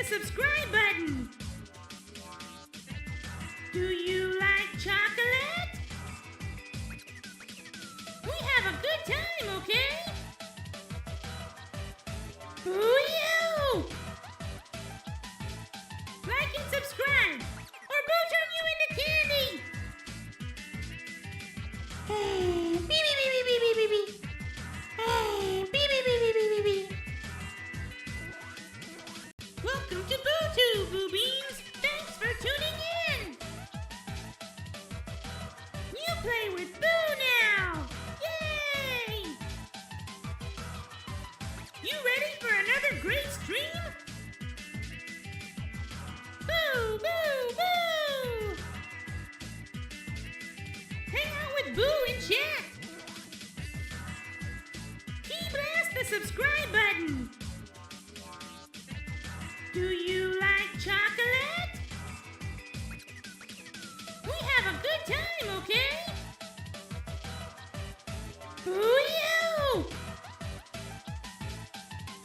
subscribe button. Do you like chocolate? We have a good time, okay? Boo-you! Like and subscribe, or Boo turn you into candy! Beep, beep, beep, beep, beep, beep, beep. Beep, beep, beep, beep, beep, beep, beep. Welcome to BuuTube, Buu Beans! Thanks for tuning in! You play with Boo now! Yay! You ready for another great stream? Boo! Boo! Boo! Hang out with Boo in chat! Key blast the subscribe button! Do you like chocolate? We have a good time, okay? Boo-you!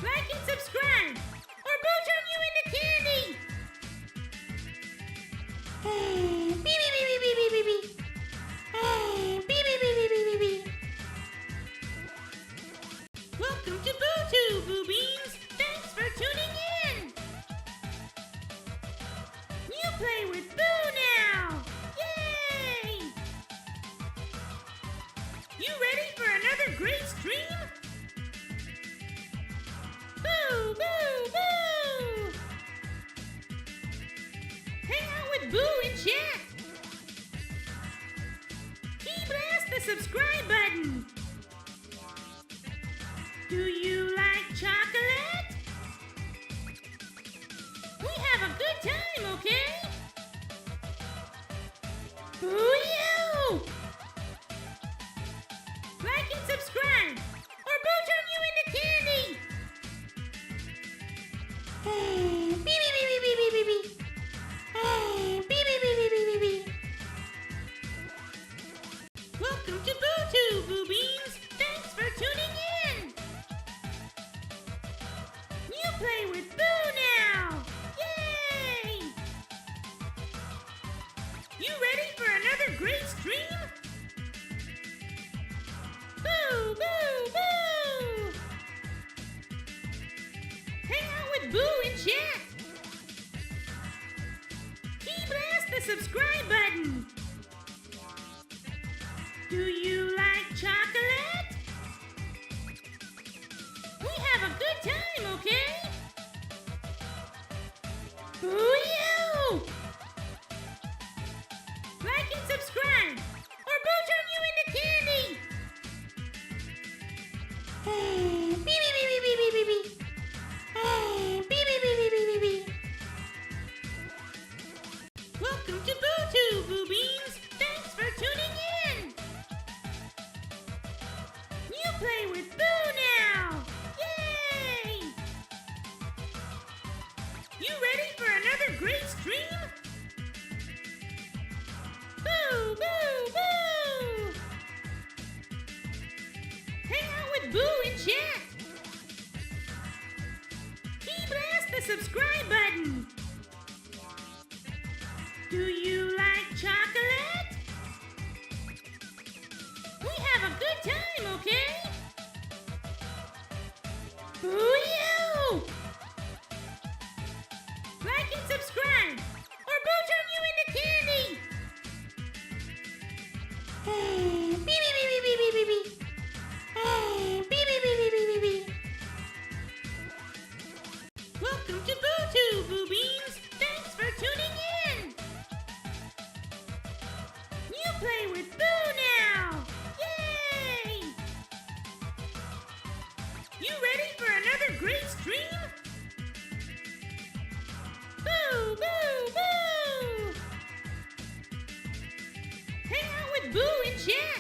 Like and subscribe, or Boo turn you into candy! Beep, beep, beep, beep, beep, beep, beep. Beep, beep, beep, beep, beep, beep, beep. Welcome to BuuTube, Buu Beans! Thanks for tuning in! You play with Boo now! Yay! You ready for another great stream? Boo! Boo! Boo! Hang out with Boo in chat! Key blast the subscribe button! Do you like chocolate? We have a good time, okay? Boo-you! Like and subscribe, or Boo turn you into candy! Beep, beep, beep, beep, beep, beep, beep. Beep, beep, beep, beep, beep, beep, beep. Welcome to BuuTube, Buu Beans! Thanks for tuning in! You play with Boo now! Yay! You ready for another great stream? Boo! Boo! Boo! Hang out with Boo in chat! Key blast the subscribe button! Do you like chocolate? We have a good time, okay? Boo-you! Like and subscribe, or Boo turn you into candy! Beep, beep, beep, beep, beep, beep, beep. Beep, beep, beep, beep, beep, beep, beep. Welcome to BuuTube, Buu Beans! Thanks for tuning in! You play with Boo now! Yay! You ready for another great stream? Boo! Boo! Boo! Hang out with Boo in chat! Key blast the subscribe button! Do you like chocolate? We have a good time, okay? Boo-you! Like and subscribe, or Boo turn you into candy! Beep, beep, beep, beep, beep, beep, beep. Beep, beep, beep, beep, beep, beep, beep. Welcome to BuuTube, Buu Beans! Thanks for tuning in! You play with Boo now! Yay! You ready for another great stream? Boo! Boo! Boo! Hang out with Boo in chat!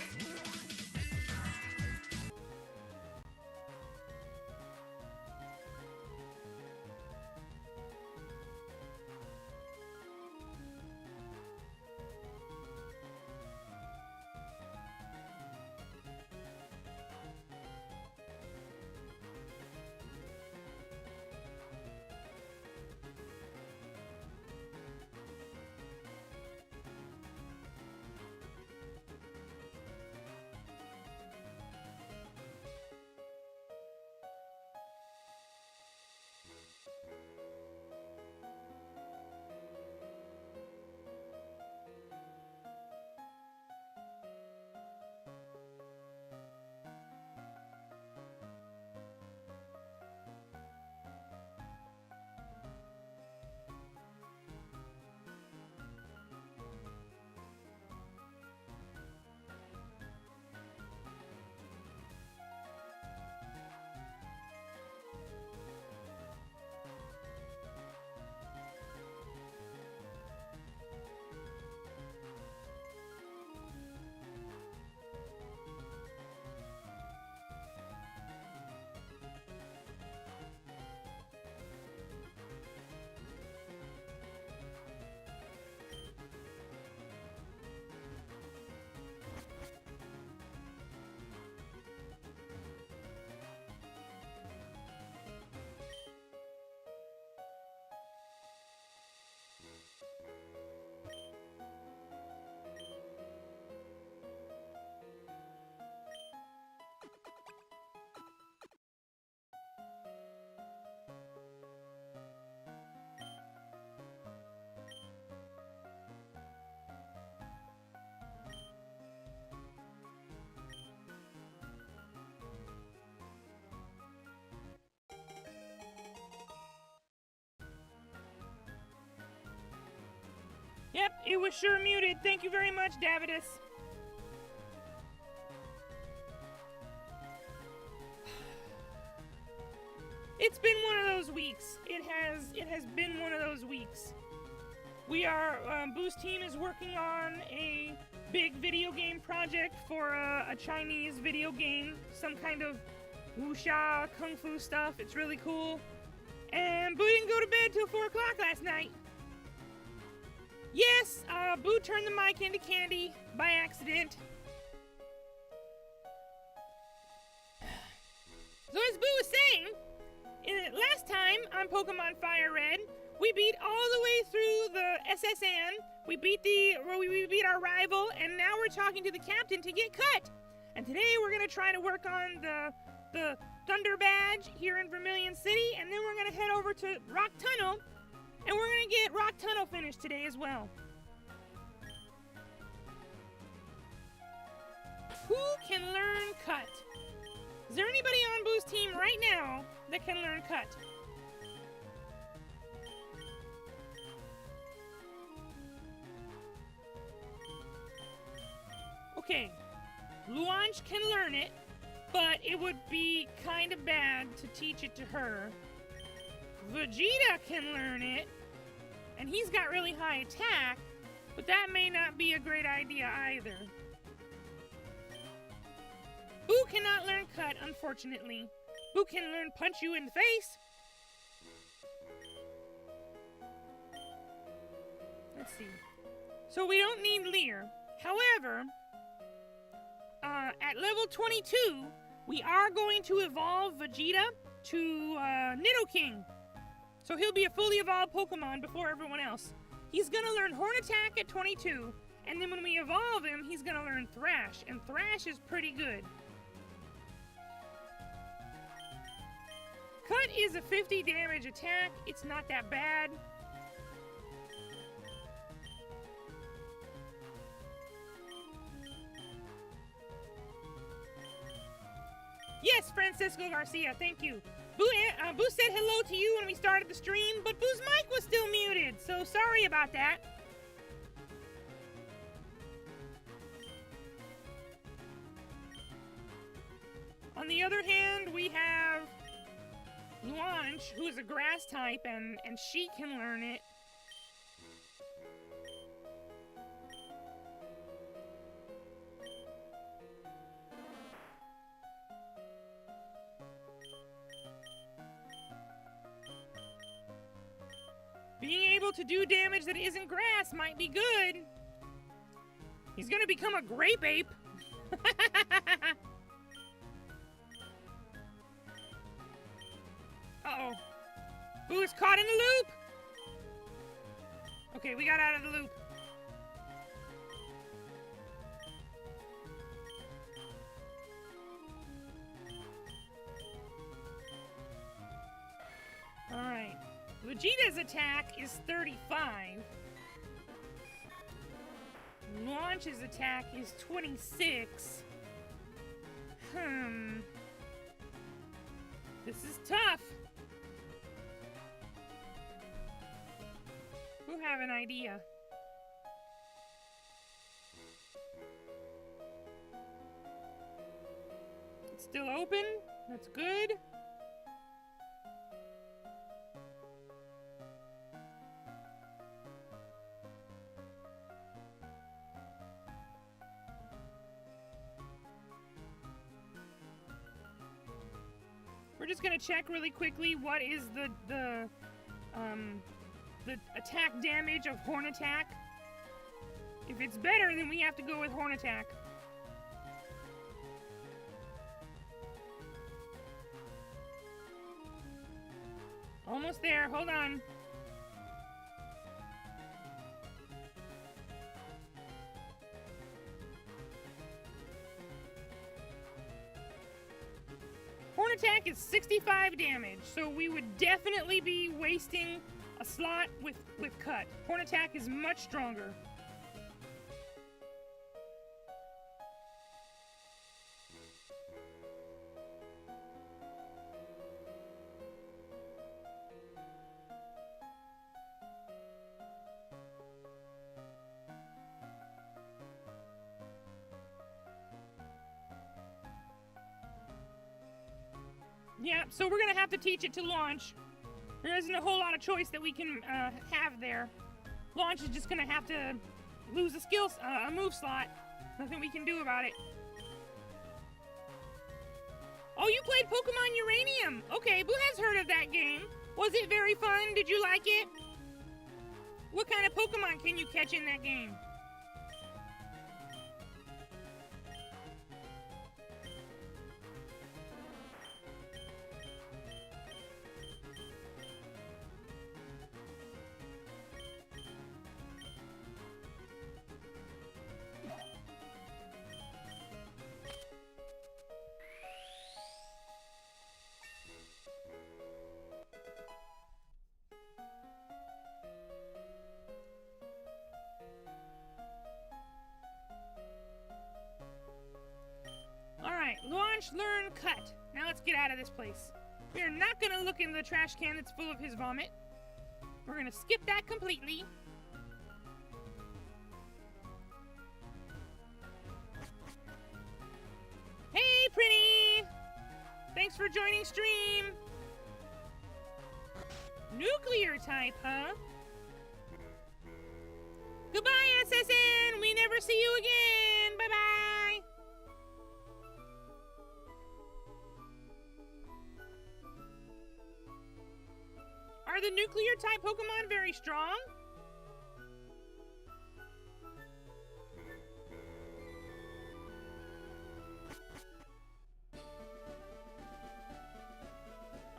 It was sure muted. Thank you very much, Davidus. It's been one of those weeks. It has been one of those weeks. We are, Buu's team is working on a big video game project for a Chinese video game. Some kind of wuxia, kung fu stuff. It's really cool. And Buu didn't go to bed till 4 o'clock last night. Yes, Buu turned the mic into candy by accident. So as Buu was saying, last time on Pokemon FireRed, we beat all the way through the SSN. We beat our rival, and now we're talking to the captain to get cut. And today we're gonna try to work on the Thunder Badge here in Vermilion City, and then we're gonna head over to Rock Tunnel, and we're gonna get Rock Tunnel finished today as well. Who can learn Cut? Is there anybody on Buu's team right now that can learn Cut? Okay, Luange can learn it, but it would be kind of bad to teach it to her. Vegeta can learn it, and he's got really high attack, but that may not be a great idea either. Buu cannot learn Cut, unfortunately. Buu can learn Punch You in the face. Let's see. So we don't need Leer. However, at level 22, we are going to evolve Vegeta to Nidoking. So he'll be a fully evolved Pokemon before everyone else. He's gonna learn Horn Attack at 22, and then when we evolve him, he's gonna learn Thrash, and Thrash is pretty good. Cut is a 50 damage attack. It's not that bad. Yes, Francisco Garcia, thank you. Buu said hello to you when we started the stream, but Buu's mic was still muted, so sorry about that. On the other hand, we have Luange, who is a grass type, and she can learn it. Being able to do damage that isn't grass might be good. He's gonna become a grape ape. Uh-oh. Buu is caught in the loop. Okay, we got out of the loop. Alright. Vegeta's attack is 35. Launch's attack is 26. This is tough. Who have an idea? It's still open. That's good. We're just gonna check really quickly what is the attack damage of Horn Attack. If it's better, then we have to go with Horn Attack. Almost there, hold on. Horn Attack is 65 damage, so we would definitely be wasting a slot with Cut. Horn Attack is much stronger. Yeah, so we're gonna have to teach it to launch. There isn't a whole lot of choice that we can have there. Launch is just gonna have to lose a move slot. Nothing we can do about it. Oh, you played Pokemon Uranium. Okay, Boo has heard of that game. Was it very fun? Did you like it? What kind of Pokemon can you catch in that game? Launch, learn, cut. Now let's get out of this place. We are not gonna look in the trash can that's full of his vomit. We're gonna skip that completely. Hey, Pretty! Thanks for joining stream. Nuclear type, huh? Goodbye, SSN! We never see you again! Bye-bye! Are the nuclear type Pokemon very strong?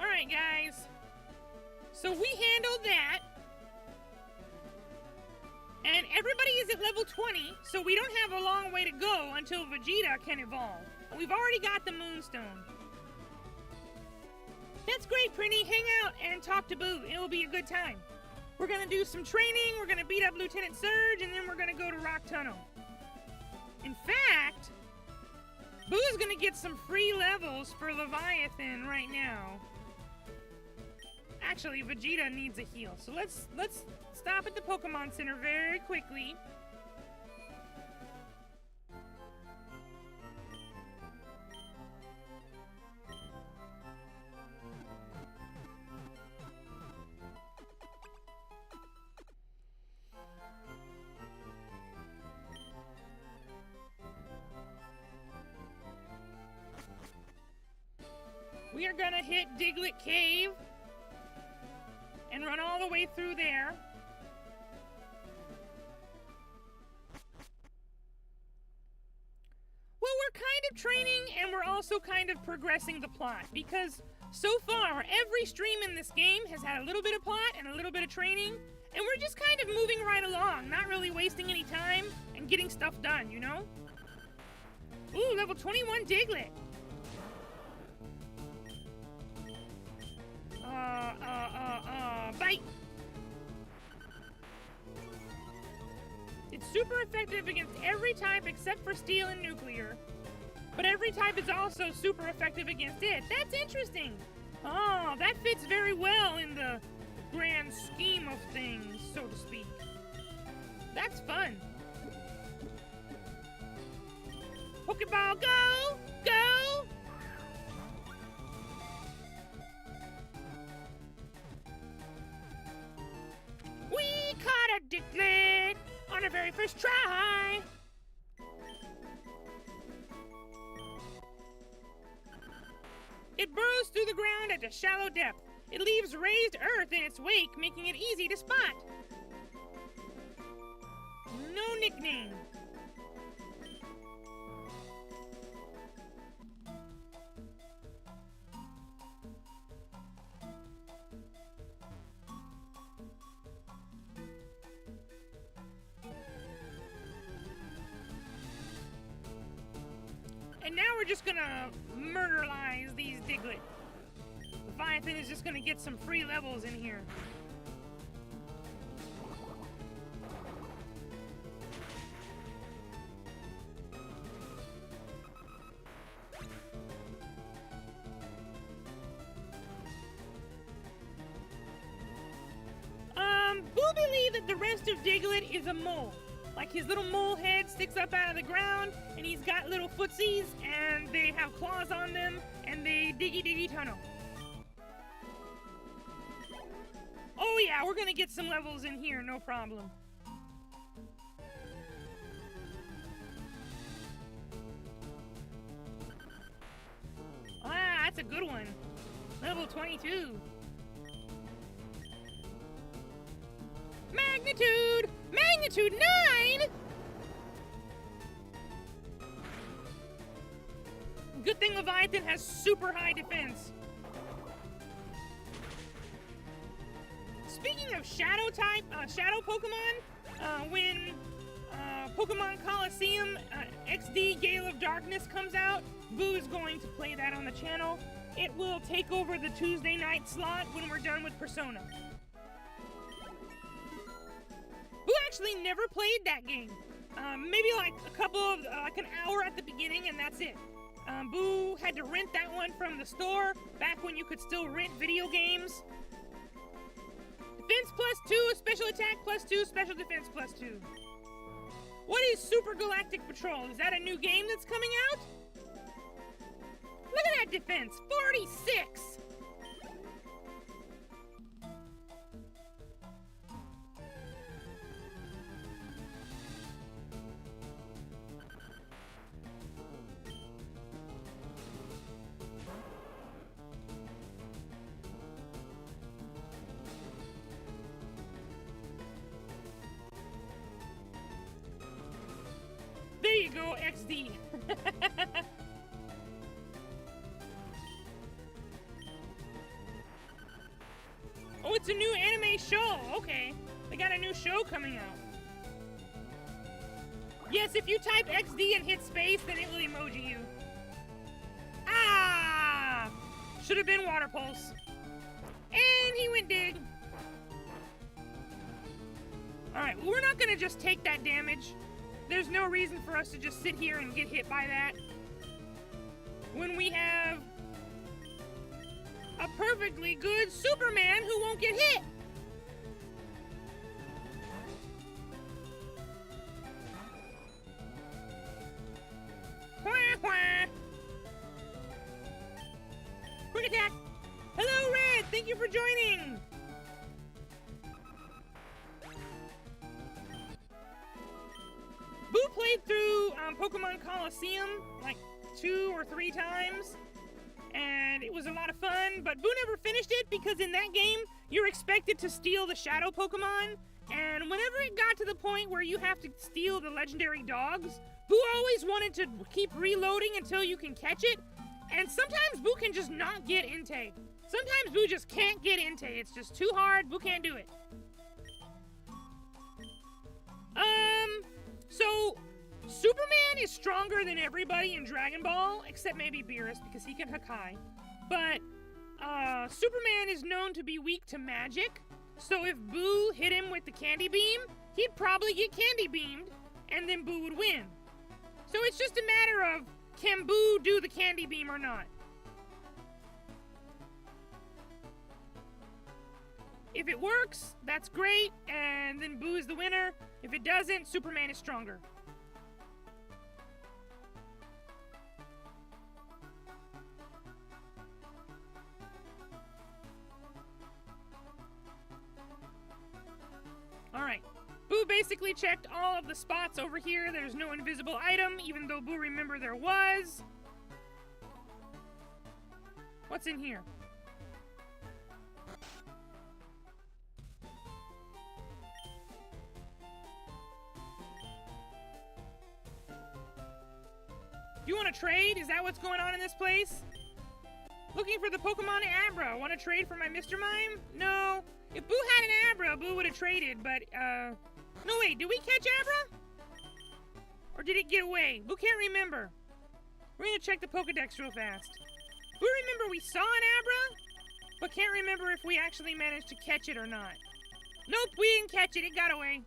Alright, guys. So we handled that. And everybody is at level 20, so we don't have a long way to go until Vegeta can evolve. We've already got the Moonstone. That's great, Prinny. Hang out and talk to Boo. It will be a good time. We're gonna do some training, we're gonna beat up Lieutenant Surge, and then we're gonna go to Rock Tunnel. In fact, Boo's gonna get some free levels for Leviathan right now. Actually, Vegeta needs a heal, so let's stop at the Pokemon Center very quickly. We are gonna hit Diglett Cave and run all the way through there. Well, we're kind of training and we're also kind of progressing the plot because so far every stream in this game has had a little bit of plot and a little bit of training, and we're just kind of moving right along, not really wasting any time and getting stuff done, you know? Ooh, level 21 Diglett. Bite! It's super effective against every type except for steel and nuclear. But every type is also super effective against it. That's interesting! Oh, that fits very well in the grand scheme of things, so to speak. That's fun. Pokeball, go! Go! We caught a Diglett on our very first try! It burrows through the ground at a shallow depth. It leaves raised earth in its wake, making it easy to spot. No nickname. And now we're just gonna murderize these Diglett. Leviathan is just gonna get some free levels in here. Boo believe that the rest of Diglett is a mole. Like his little mole head sticks up out of the ground, and he's got little footsies, and they have claws on them, and they diggy tunnel. yeah, we're gonna get some levels in here, no problem. Ah, that's a good one. Level 22. Magnitude! Magnitude 9?! Good thing Leviathan has super high defense. Speaking of shadow type, shadow Pokemon, when Pokemon Coliseum XD Gale of Darkness comes out, Buu is going to play that on the channel. It will take over the Tuesday night slot when we're done with Persona. Buu actually never played that game. Maybe like a couple of, like an hour at the beginning, and that's it. Buu had to rent that one from the store back when you could still rent video games. Defense +2, special attack +2, special defense +2. What is Super Galactic Patrol? Is that a new game that's coming out? Look at that defense, 46! There you go, XD. Oh, it's a new anime show. Okay. They got a new show coming out. Yes, if you type XD and hit space, then it will emoji you. Ah! Should have been Water Pulse. And he went dig. Alright, well, we're not gonna just take that damage. There's no reason for us to just sit here and get hit by that. When we have a perfectly good Superman who won't get hit. Wah, wah. Quick attack. Hello, Red. Thank you for joining. Buu played through Pokemon Coliseum like 2 or 3 times, and it was a lot of fun, but Buu never finished it because in that game, you're expected to steal the Shadow Pokemon, and whenever it got to the point where you have to steal the legendary dogs, Buu always wanted to keep reloading until you can catch it, and sometimes Buu can just not get Entei. Sometimes Buu just can't get Entei. It's just too hard. Buu can't do it. So, Superman is stronger than everybody in Dragon Ball, except maybe Beerus, because he can Hakai. But, Superman is known to be weak to magic, so if Buu hit him with the Candy Beam, he'd probably get Candy Beamed, and then Buu would win. So it's just a matter of, can Buu do the Candy Beam or not? If it works, that's great, and then Buu is the winner. If it doesn't, Superman is stronger. Alright, Buu basically checked all of the spots over here. There's no invisible item, even though Buu remembered there was. What's in here? You want to trade? Is that what's going on in this place? Looking for the Pokemon Abra. Want to trade for my Mr. Mime? No. If Buu had an Abra, Buu would have traded, but, no, wait, did we catch Abra? Or did it get away? Buu can't remember. We're gonna check the Pokedex real fast. Buu remember we saw an Abra, but can't remember if we actually managed to catch it or not. Nope, we didn't catch it. It got away.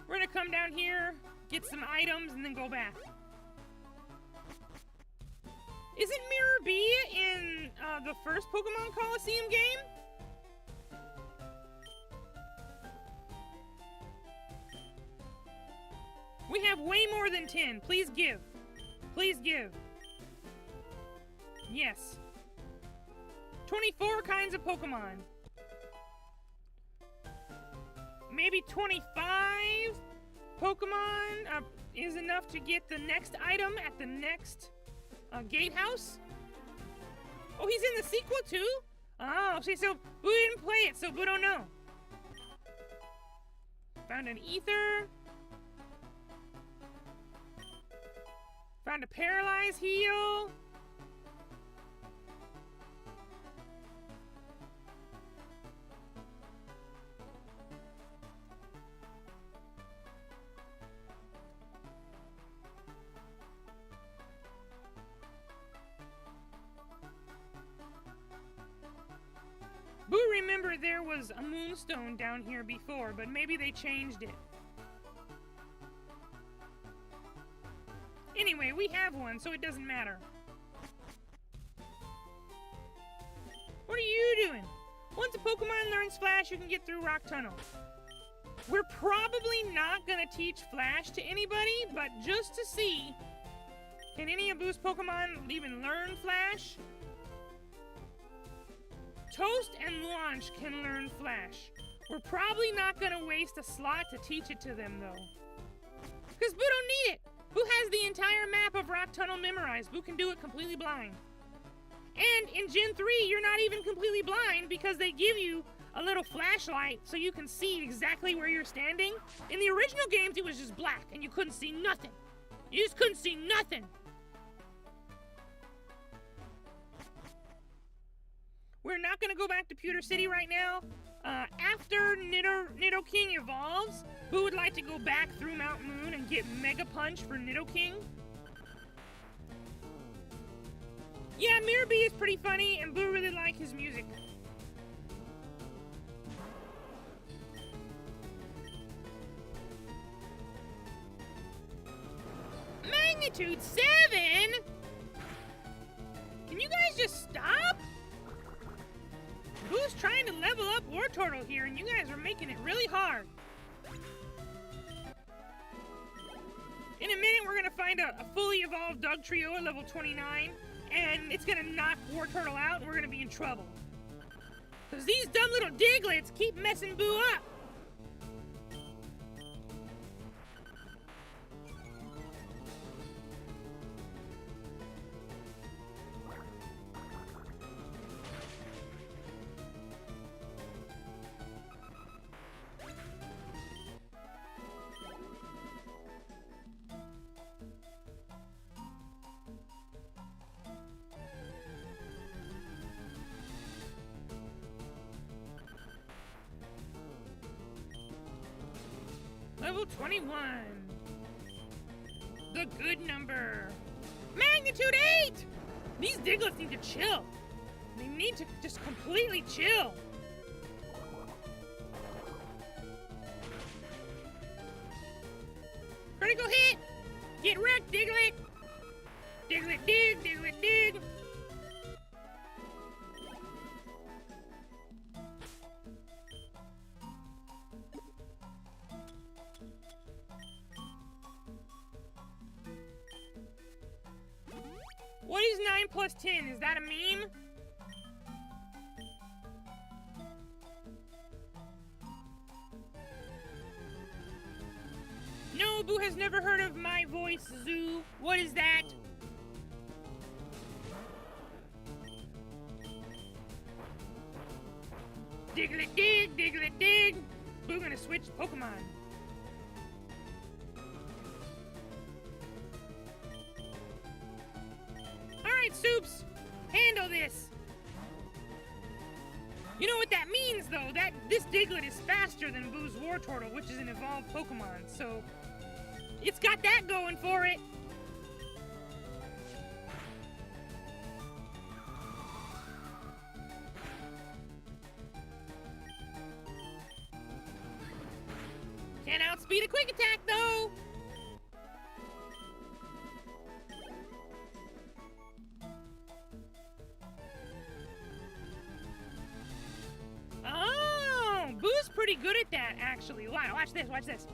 We're gonna come down here, get some items, and then go back. Isn't Mirror B in the first Pokemon Coliseum game? We have have way more than 10. Please give. Please give. Yes. 24 kinds of Pokemon. Maybe 25 Pokemon is enough to get the next item at the next gatehouse. Oh, he's in the sequel too? Oh, see, so Buu didn't play it, so Buu don't know. Found an ether. Found a paralyze heal. Buu remember there was a moonstone down here before, but maybe they changed it. Anyway, we have one, so it doesn't matter. What are you doing? Once a Pokemon learns Flash, you can get through Rock Tunnel. We're probably not gonna teach Flash to anybody, but just to see, can any of Buu's Pokemon even learn Flash? Toast and Launch can learn Flash. We're probably not gonna waste a slot to teach it to them, though. Because Buu don't need it! Buu has the entire map of Rock Tunnel memorized. Buu can do it completely blind. And in Gen 3, you're not even completely blind because they give you a little flashlight so you can see exactly where you're standing. In the original games, it was just black and you couldn't see nothing. You just couldn't see nothing. We're not going to go back to Pewter City right now. After Nidoking evolves, Buu would like to go back through Mount Moon and get Mega Punch for Nidoking. Yeah, Mirror Bee is pretty funny, and Buu really likes his music. Magnitude 7? Can you guys just stop? Buu's trying to level up Wartortle here, and you guys are making it really hard. In a minute, we're going to find a fully evolved Dugtrio at level 29, and it's going to knock Wartortle out, and we're going to be in trouble. Because these dumb little Diglets keep messing Buu up. Level 21. The good number. Magnitude 8! These Diglets need to chill. They need to just completely chill. Critical hit! Get wrecked, Diglett! Diglett dig, Diglett dig! What is 9 plus 10? Is that a meme? No, Buu has never heard of my voice, Zoo. What is that? Diglett dig, Diglett dig. Buu gonna switch Pokemon. Alright, Soups, handle this. You know what that means, though? That this Diglett is faster than Buu's Wartortle, which is an evolved Pokemon, so it's got that going for it. Can't outspeed a quick attack, though. Oh, Buu's pretty good at that, actually. Wow, watch this, watch this.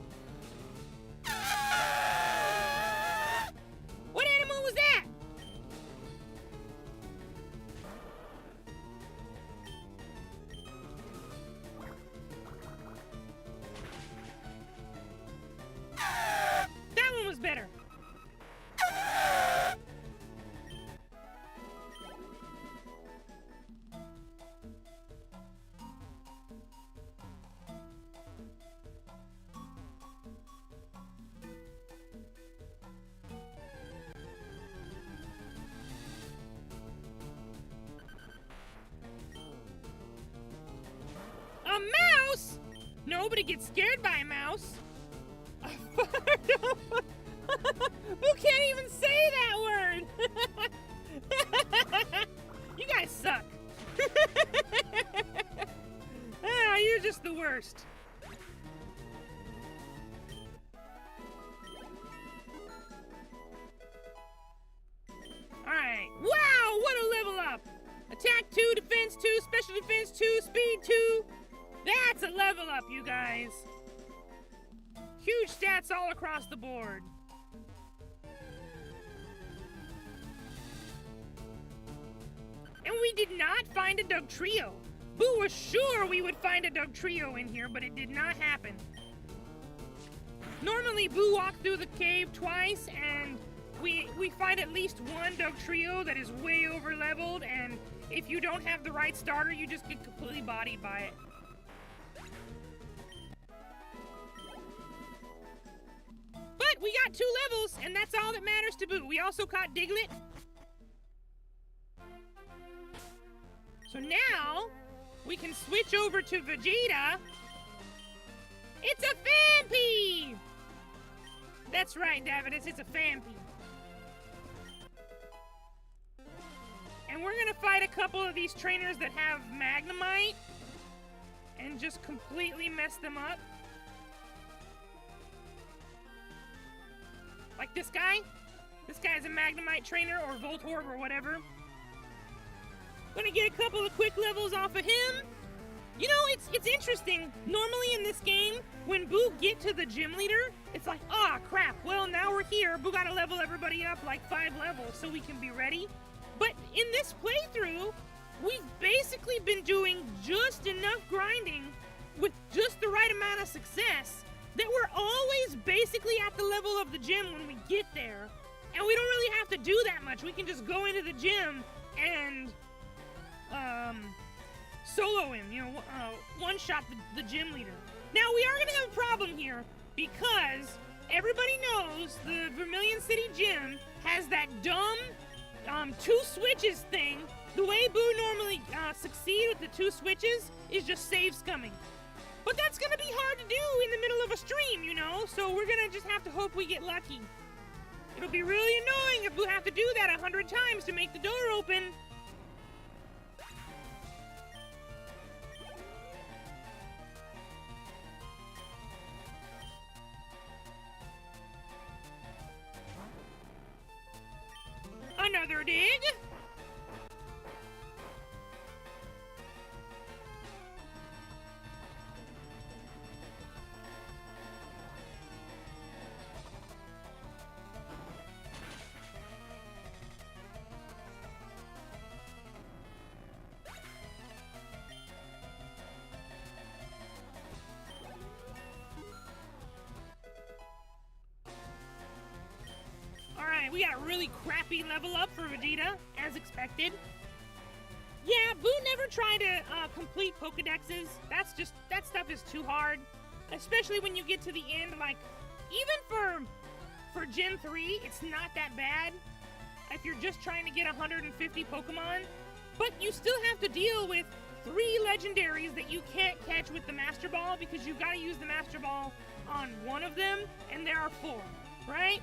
nobody gets scared by a mouse. Who can't even say that word? You guys suck. Ah, you're just the worst. Alright. Wow, what a level up! Attack 2, defense 2, special defense 2, speed 2. That's a level up, you guys. Huge stats all across the board. And we did not find a Doug Trio. Boo was sure we would find a Doug Trio in here, but it did not happen. Normally, Boo walked through the cave twice, and we find at least one Doug Trio that is way over leveled, and if you don't have the right starter, you just get completely bodied by it. But we got 2 levels, and that's all that matters to Boo. We also caught Diglett. So now, we can switch over to Vegeta. It's a Phanpy! That's right, Davidus, it's a Phanpy. And we're gonna fight a couple of these trainers that have Magnemite and just completely mess them up. Like this guy. This guy's a Magnemite trainer or Voltorb or whatever. Gonna get a couple of quick levels off of him. You know, it's interesting. Normally in this game, when Boo get to the gym leader, it's like, ah, crap. Well, now we're here. Boo gotta level everybody up like 5 levels so we can be ready. But in this playthrough, we've basically been doing just enough grinding with just the right amount of success that we're always basically at the level of the gym when we get there. And we don't really have to do that much. We can just go into the gym and solo him, you know, one-shot the gym leader. Now, we are gonna have a problem here because everybody knows the Vermilion City Gym has that dumb 2 switches thing. The way Boo normally succeed with the 2 switches is just save scumming. But that's gonna be hard to do in the middle of a stream, you know, so we're gonna just have to hope we get lucky. It'll be really annoying if we have to do that 100 times to make the door open. Another dig. Alright, we got a really crappy level up for Vegeta, as expected. Yeah, Boo never tried to complete Pokedexes. That stuff is too hard. Especially when you get to the end, like, even for Gen 3, it's not that bad. If you're just trying to get 150 Pokemon. But you still have to deal with 3 legendaries that you can't catch with the Master Ball because you've got to use the Master Ball on one of them, and there are 4, right?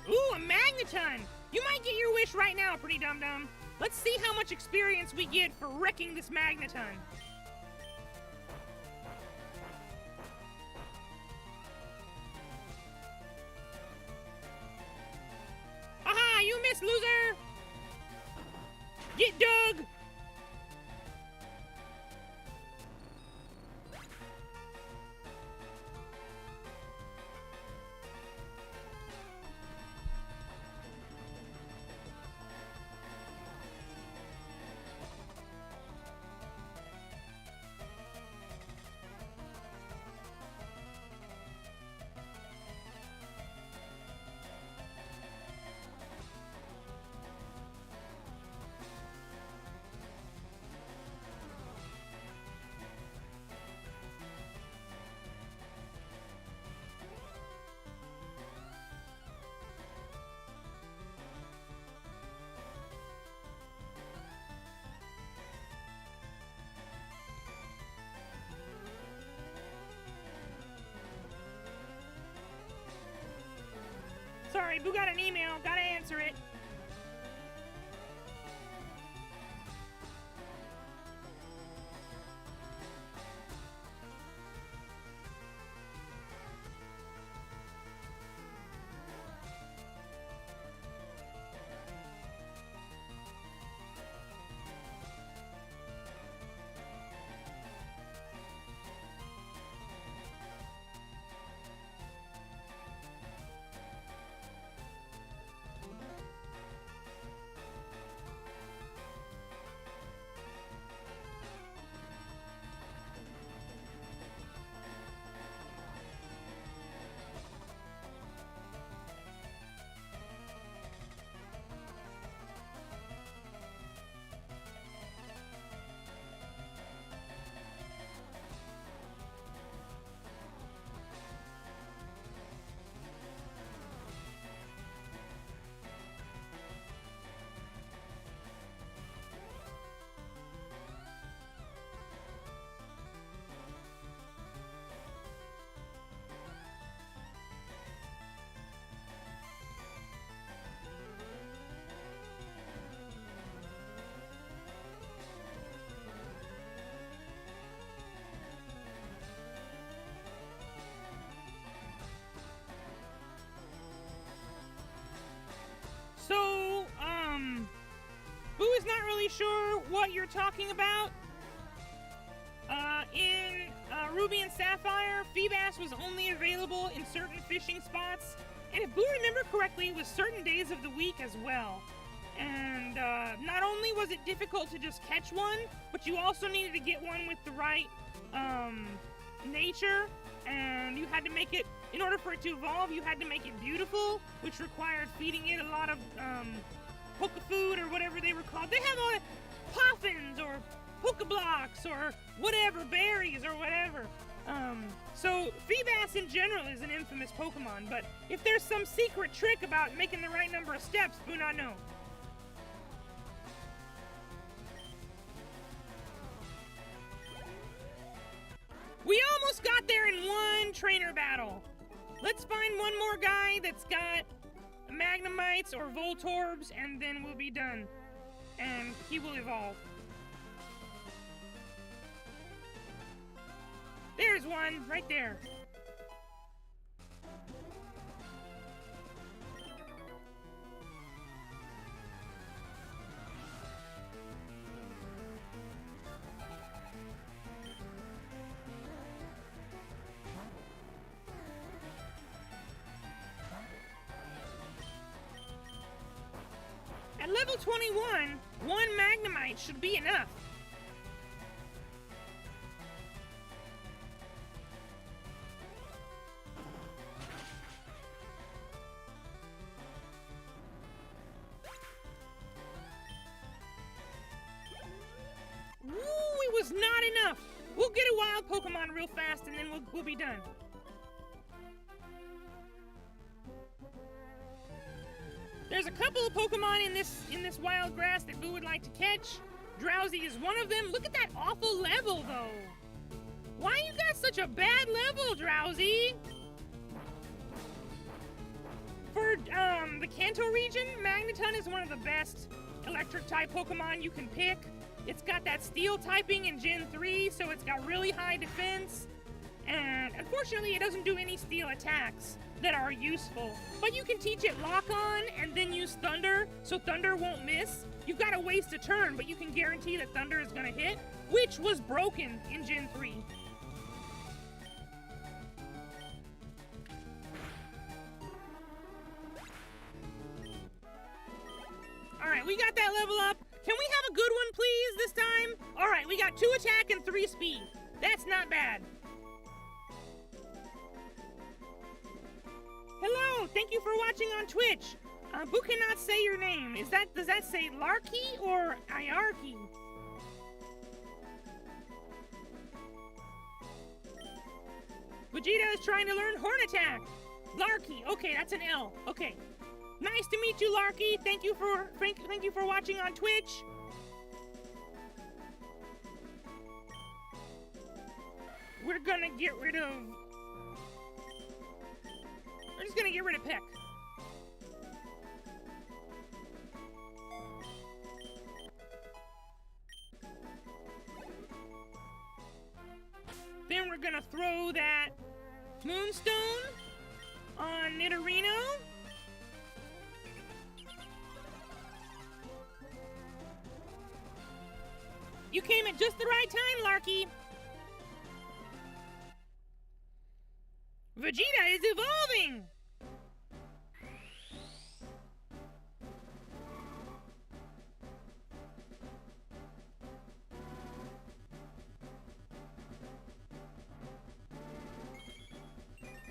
Ooh, a Magneton! You might get your wish right now, pretty dum-dum. Let's see how much experience we get for wrecking this Magneton. Aha, you missed, loser! Get dug! sorry. Buu got an email. Gotta answer it. So, Buu is not really sure what you're talking about. In Ruby and Sapphire, Feebas was only available in certain fishing spots, and if Buu remember correctly, it was certain days of the week as well. And not only was it difficult to just catch one, but you also needed to get one with the right nature, and you had to make it, in order for it to evolve, you had to make it beautiful, which required feeding it a lot of poke food or whatever they were called. They have all poffins or poke blocks or whatever, berries or whatever. So Feebas in general is an infamous Pokemon, but if there's some secret trick about making the right number of steps, Buu not know. We almost got there in one trainer battle. Let's find one more guy that's got Magnemites or Voltorbs, and then we'll be done. And he will evolve. There's one, right there. At level 21, one Magnemite should be enough. Ooh, it was not enough. We'll get a wild Pokemon real fast and then we'll be done. There's a couple of Pokemon in this wild grass that Buu would like to catch. Drowsy is one of them. Look at that awful level, though. Why you got such a bad level, Drowsy? For the Kanto region, Magneton is one of the best electric-type Pokemon you can pick. It's got that steel typing in Gen 3, so it's got really high defense. And unfortunately, it doesn't do any steel attacks that are useful. But you can teach it Lock On and then use Thunder, so Thunder won't miss. You've got to waste a turn, but you can guarantee that Thunder is going to hit, which was broken in Gen 3. Alright, we got that level up. Can we have a good one, please, this time? Alright, we got 2 attack and 3 speed. That's not bad. Hello, thank you for watching on Twitch. Buu cannot say your name. Does that say Larky or Iarky? Vegeta is trying to learn Horn Attack. Larky, okay, that's an L. Okay. Nice to meet you, Larky. Thank you for watching on Twitch. We're gonna get rid of... We're just gonna get rid of Peck. gonna throw that Moonstone on Nidorino. You came at just the right time, Larky. Vegeta is evolving!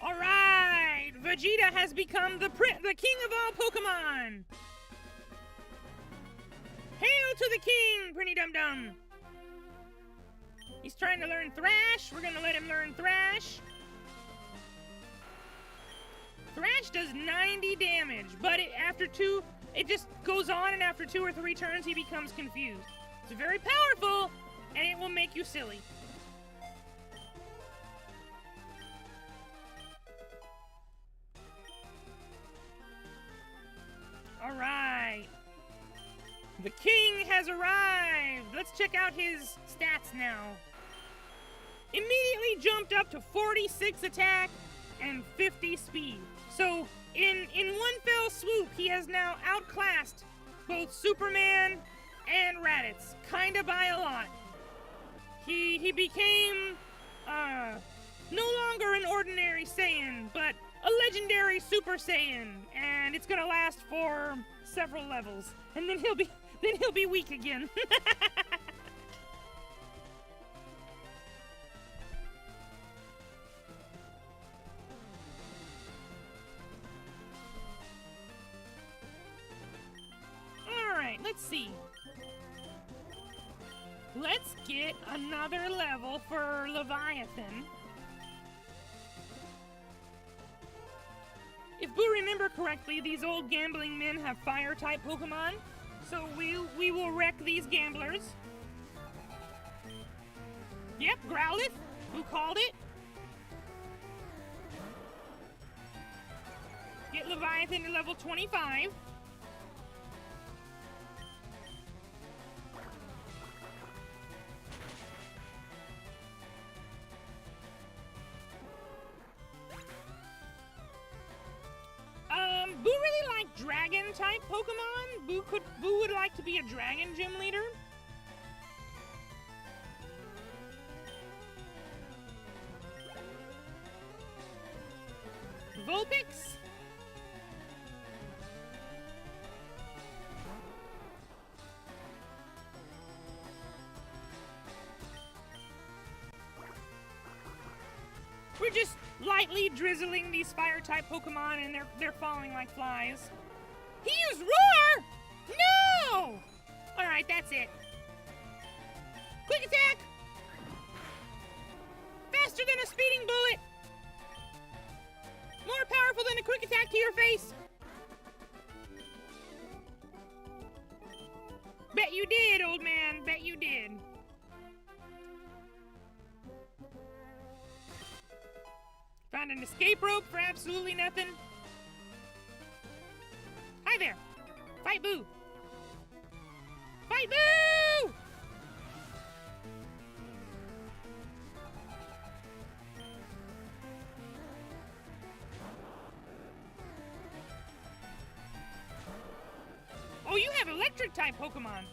Alright! Vegeta has become the king of all Pokemon! Hail to the king, Pretty Dum Dum! He's trying to learn Thrash. We're gonna let him learn Thrash. Thrash does 90 damage, but it just goes on, and after 2 or 3 turns, he becomes confused. It's very powerful, and it will make you silly. All right. The king has arrived. Let's check out his stats now. Immediately jumped up to 46 attack and 50 speed. So in one fell swoop, he has now outclassed both Superman and Raditz, kinda by a lot. He became no longer an ordinary Saiyan, but a legendary Super Saiyan, and it's gonna last for several levels, and then he'll be weak again. Let's see. Let's get another level for Leviathan. If Buu remember correctly, these old gambling men have fire-type Pokemon, so we will wreck these gamblers. Yep, Growlithe. Who called it? Get Leviathan to level 25. Buu really liked dragon-type Pokemon. Buu would like to be a dragon gym leader. Vulpix. We're just lightly drizzling these fire-type Pokemon, and they're falling like flies. He used Roar! No! Alright, that's it. Quick attack! Faster than a speeding bullet! More powerful than a quick attack to your face! Bet you did, old man. Bet you did. Found an escape rope for absolutely nothing. Hi there. Fight Buu. Fight Buu! Oh, you have electric type Pokemon.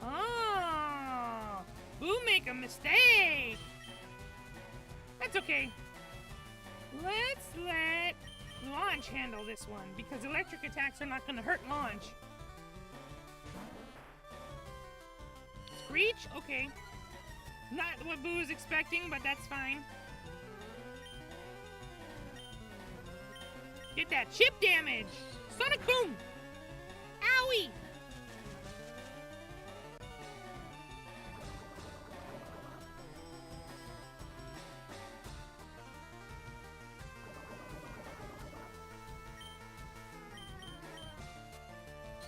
Oh, Buu make a mistake. That's okay. Let's let Launch handle this one, because electric attacks are not going to hurt Launch. Screech? Okay. Not what Buu is expecting, but that's fine. Get that chip damage! Sonic Boom! Owie!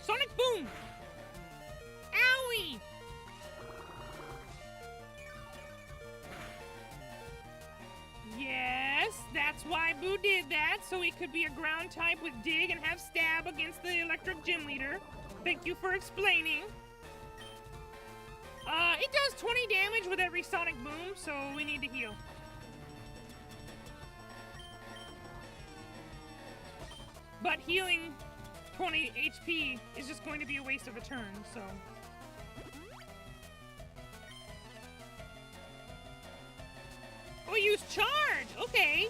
Sonic Boom! Owie! Yes, that's why Buu did that, so he could be a ground type with Dig and have Stab against the electric gym leader. Thank you for explaining. It does 20 damage with every Sonic Boom, so we need to heal. But healing 20 HP is just going to be a waste of a turn, so... Oh, use charge! Okay!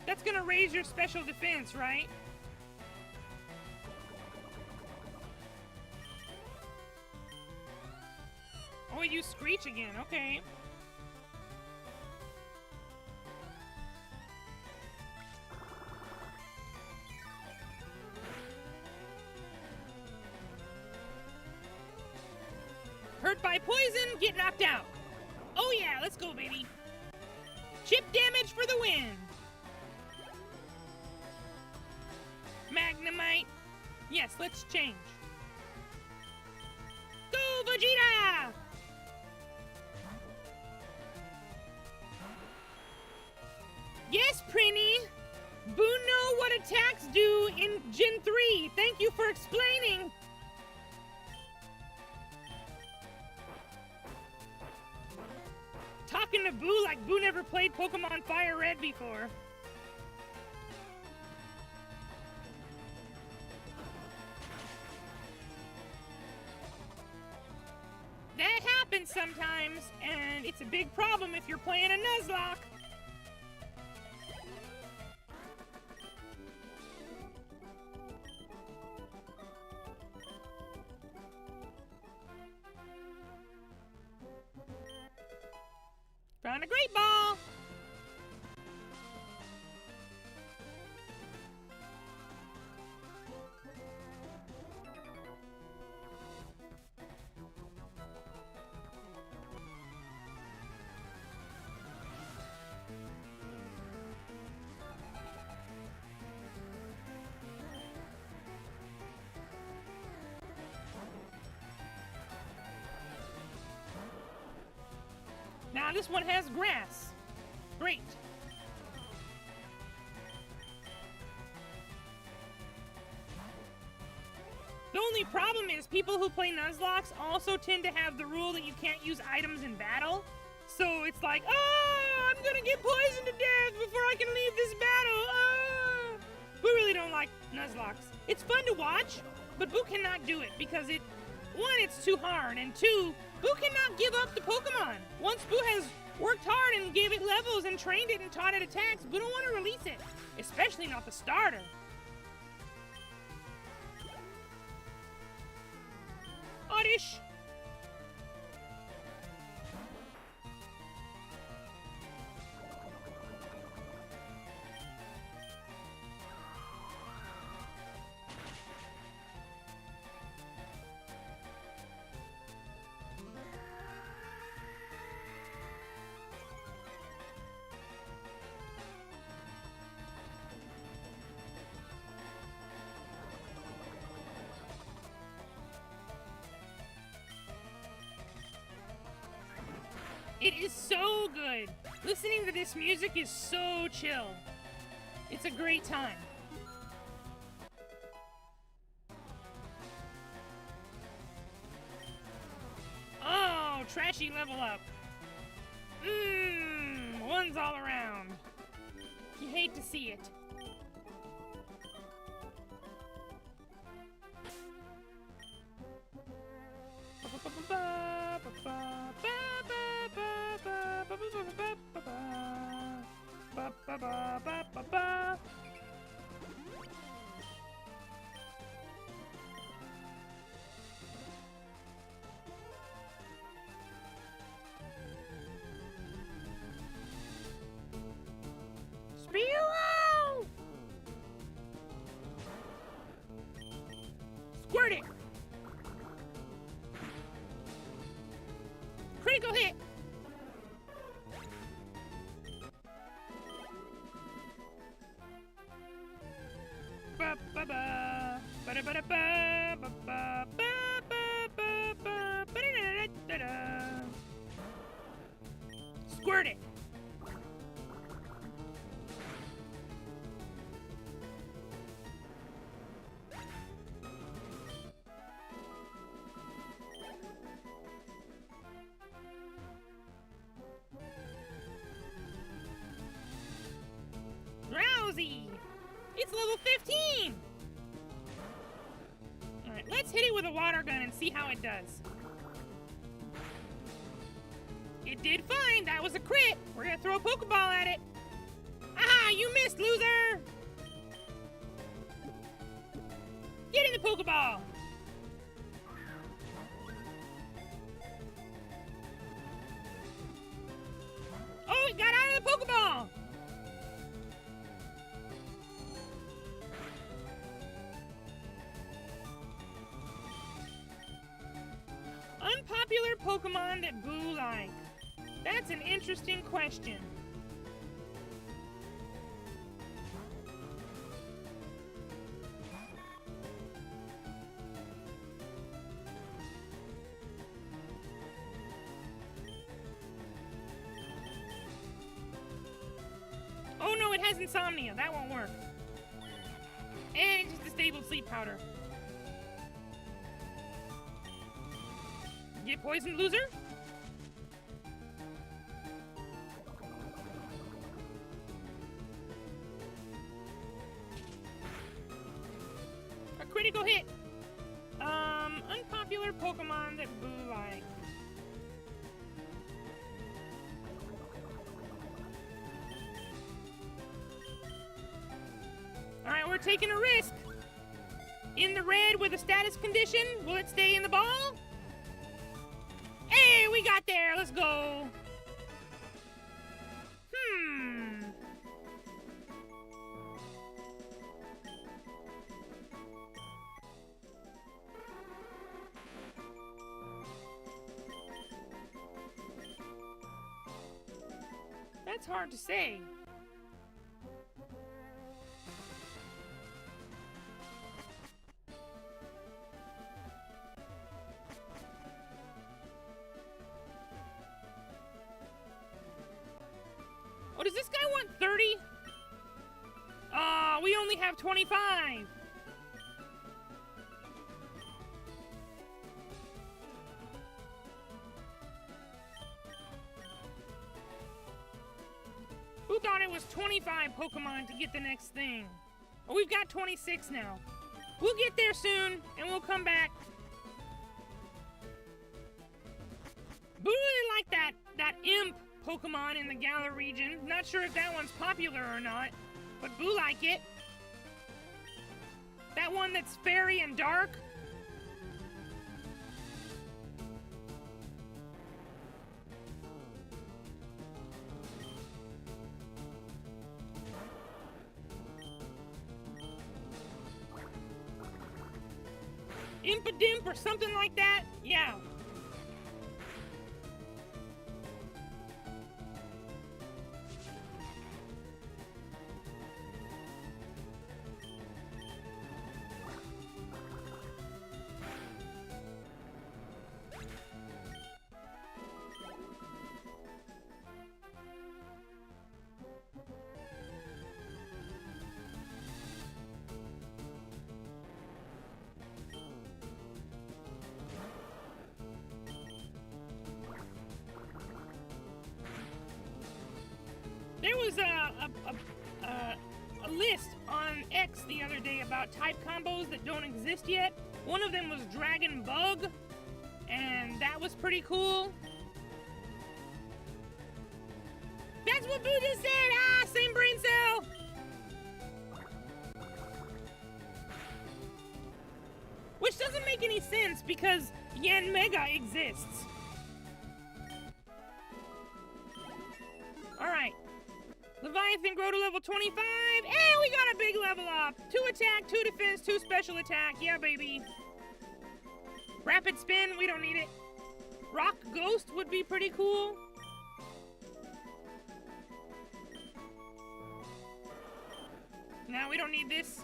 That's gonna raise your special defense, right? Oh, use Screech again, okay. Hurt by poison, get knocked out. Oh yeah, let's go, baby. Chip damage for the win. Magnemite. Yes, let's change. Go, Vegeta! Yes, Prinny. Buu know what attacks do in Gen 3. Thank you for explaining. Talking to Buu like Buu never played Pokemon FireRed before. That happens sometimes, and it's a big problem if you're playing a Nuzlocke. Found a great ball! Now this one has grass. Great. The only problem is people who play Nuzlocke also tend to have the rule that you can't use items in battle. So it's like, oh, I'm gonna get poisoned to death before I can leave this battle. Oh. We really don't like Nuzlocke. It's fun to watch, but Buu cannot do it because one, it's too hard, and two, Buu cannot give up the Pokemon. Once Buu has worked hard and gave it levels and trained it and taught it attacks, Buu don't want to release it, especially not the starter. Oddish. It is so good. Listening to this music is so chill. It's a great time. Oh, trashy level up. Ones all around. You hate to see it. Spew! Squirt it! Critical hit! Squirt it! Ground Wowzy! It's level 15! Alright, let's hit it with a water gun and see how it does. It did fine. That was a crit. We're gonna throw a Pokeball at it. Ah, you missed, loser! Get in the Pokeball! Oh, it got out of the Pokeball! Unpopular Pokemon that Buu like. That's an interesting question. Oh no, it has insomnia. That won't work. And just disabled sleep powder. Get poisoned, loser? A critical hit. Unpopular Pokemon that Buu like. Alright, we're taking a risk. In the red with a status condition. Will it stay in the ball? Hey, we got there. Let's go. That's hard to say. Oh, does this guy want 30? We only have 25. Who thought it was 25 Pokemon to get the next thing? Oh, we've got 26 now. We'll get there soon, and we'll come back. Boo really like that imp Pokemon in the Galar region. Not sure if that one's popular or not, but Boo like it. That one that's fairy and dark. Impadimp or something like that? Yeah. There was a list on X the other day about type combos that don't exist yet. One of them was Dragon Bug, and that was pretty cool. That's what Buu just said! Ah, same brain cell! Which doesn't make any sense because Yen Mega exists. Alright. Leviathan grow to level 25, and we got a big level up. 2 attack, 2 defense, 2 special attack. Yeah, baby. Rapid spin, we don't need it. Rock Ghost would be pretty cool. No, we don't need this.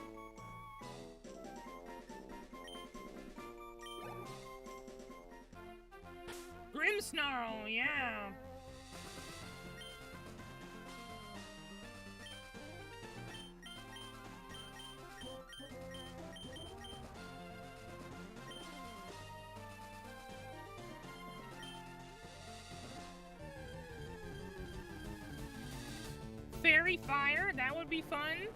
Grimmsnarl, yeah. fairy fire. That would be fun.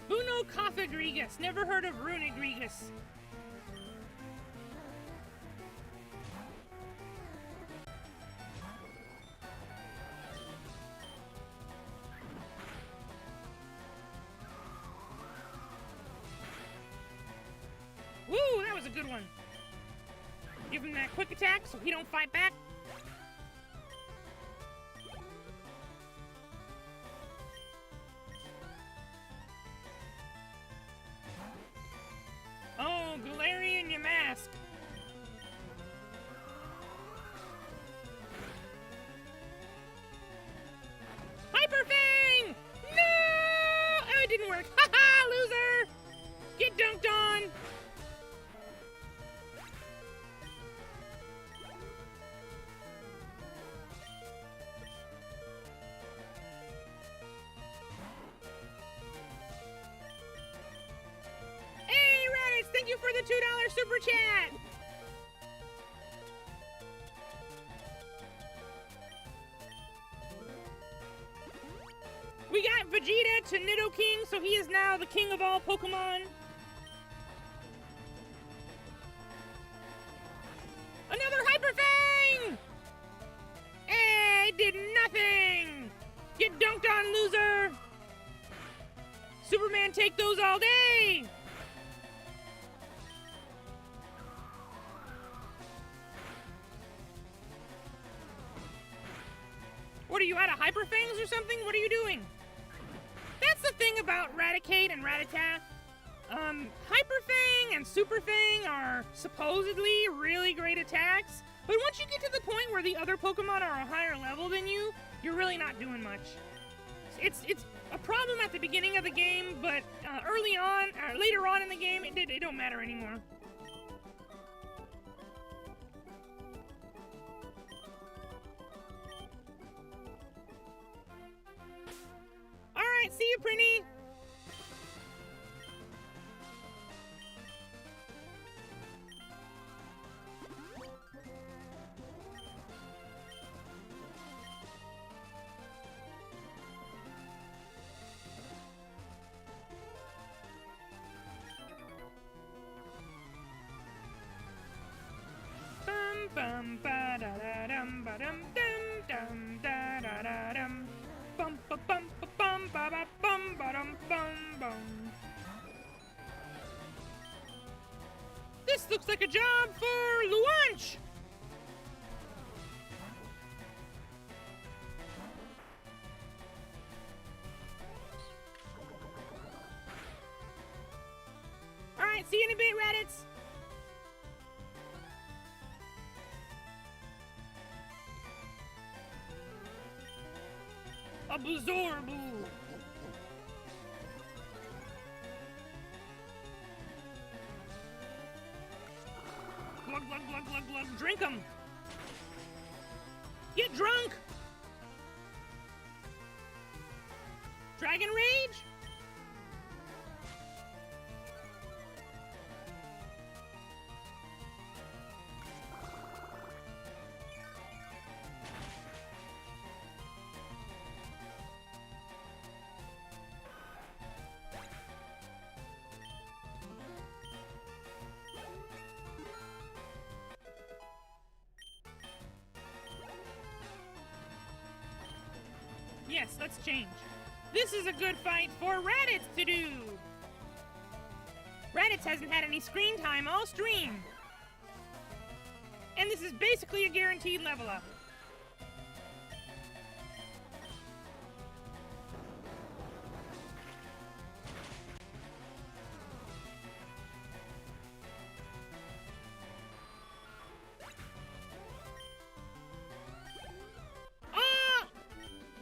Buno Cophagrigus. Never heard of Runigrigus. Woo, that was a good one. Give him that quick attack so he don't fight back. Oh, Galarian, you mask. Hyper Fang! No! Oh, it didn't work. Haha, loser! Get dunked on! Hey, Raditz, thank you for the $2 super chat! We got Vegeta to Nidoking, so he is now the king of all Pokemon. Another Hyper Fang! Hey, did nothing! Get dunked on, loser! Superman, take those all day! What are you, out of Hyper Fangs or something? What are you doing? That's the thing about Raticate and Rattata. Hyper Fang and Super Fang are supposedly really great attacks, but once you get to the point where the other Pokemon are a higher level than you, you're really not doing much. It's a problem at the beginning of the game, but early on, later on in the game, it don't matter anymore. Alright, see you, Prinny! Bum bum ba da da dum ba dum dum dum da da da dum. Bum ba bum ba bum ba ba bum ba dum bum bum. This looks like a job for Luanch. All right, see you in a bit, Raditz. Absorbu! Glug, glug, glug, glug, glug. Drink 'em! Get drunk! Dragon Rage? Yes, let's change. This is a good fight for Raditz to do! Raditz hasn't had any screen time all stream. And this is basically a guaranteed level up.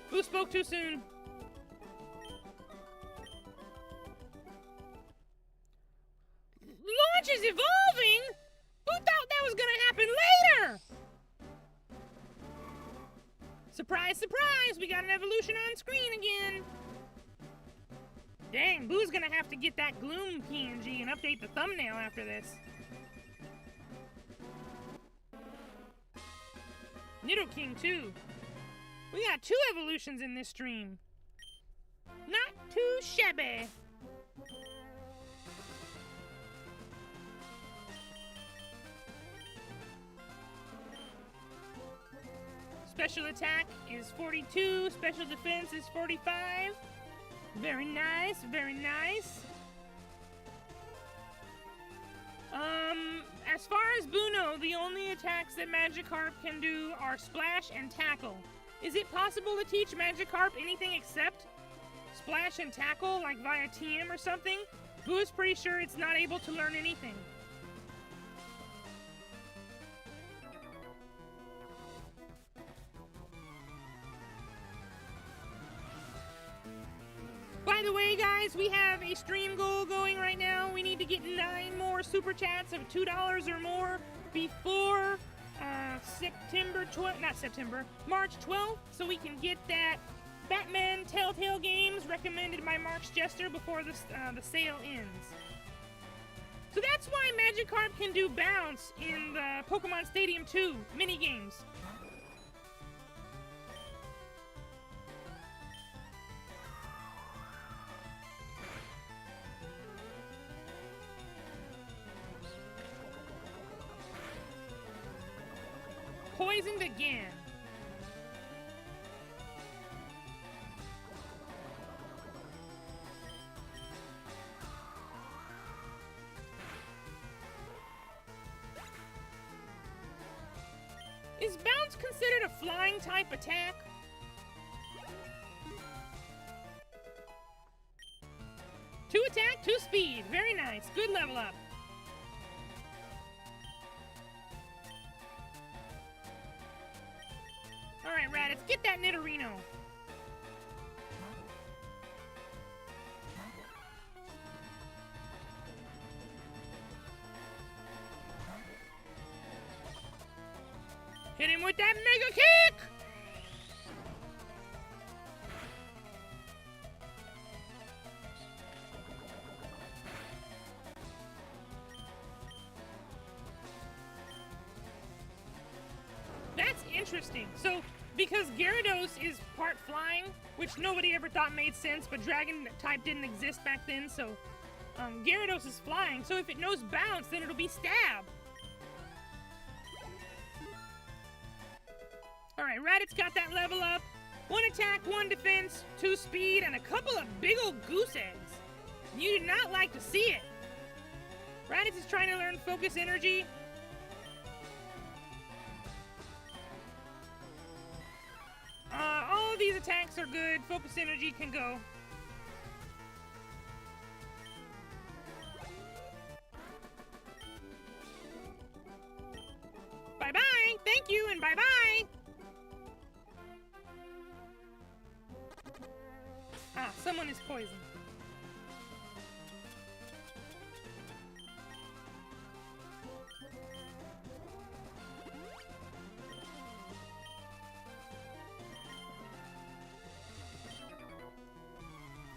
Who spoke too soon? Launch is evolving? Who thought that was gonna happen later? Surprise, surprise! We got an evolution on screen again! Dang, Buu's gonna have to get that Gloom PNG and update the thumbnail after this. Nidoking, too. We got 2 evolutions in this stream. Not too shabby. Special attack is 42, special defense is 45. Very nice, very nice. As far as Buuno, the only attacks that Magikarp can do are Splash and Tackle. Is it possible to teach Magikarp anything except Splash and Tackle, like via TM or something? Buu is pretty sure it's not able to learn anything. By the way, guys, we have a stream goal going right now. We need to get 9 more super chats of $2 or more before March 12th, so we can get that Batman Telltale Games recommended by Mark's Jester before the sale ends. So that's why Magikarp can do Bounce in the Pokemon Stadium 2 minigames. Poisoned again. Is Bounce considered a flying type attack? Two attack, 2 speed. Very nice. Good level up. Alright, Raditz, get that Nidorino. Hit him with that mega kick! That's interesting. So, because Gyarados is part flying, which nobody ever thought made sense, but Dragon type didn't exist back then, so Gyarados is flying. So if it knows Bounce, then it'll be Stab. Alright, Raditz got that level up. 1 attack, 1 defense, 2 speed, and a couple of big old goose eggs. You do not like to see it. Raditz is trying to learn Focus Energy. All of these attacks are good. Focus Energy can go. Bye-bye! Thank you, and bye-bye! Ah, someone is poisoned.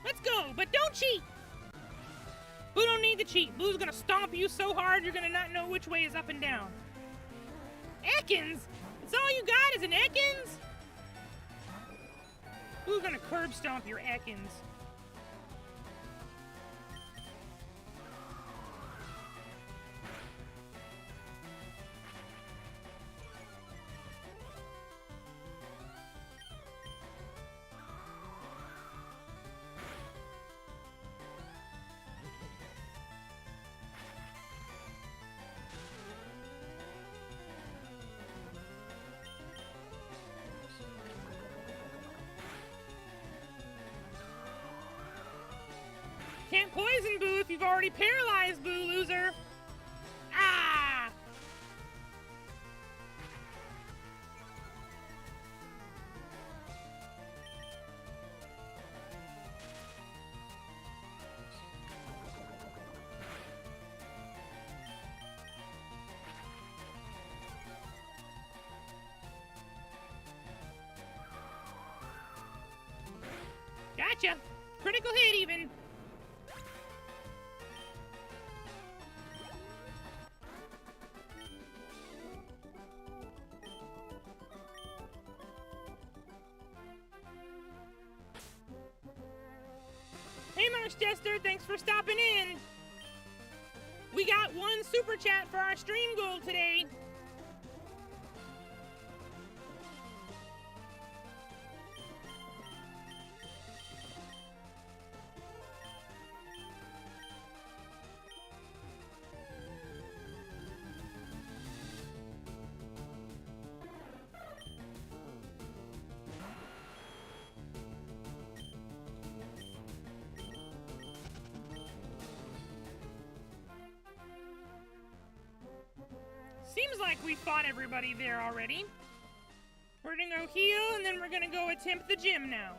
Let's go, but don't cheat! Buu don't need to cheat. Buu's gonna stomp you so hard you're gonna not know which way is up and down. Ekans? That's all you got is an Ekans? Buu's gonna curb stomp your Ekans. Can't poison Buu if you've already paralyzed Buu, loser! Ah! Gotcha. Critical hit, even. Hey, Marsh Jester, thanks for stopping in. We got one super chat for our stream goal today. Seems like we fought everybody there already. We're gonna go heal, and then we're gonna go attempt the gym now.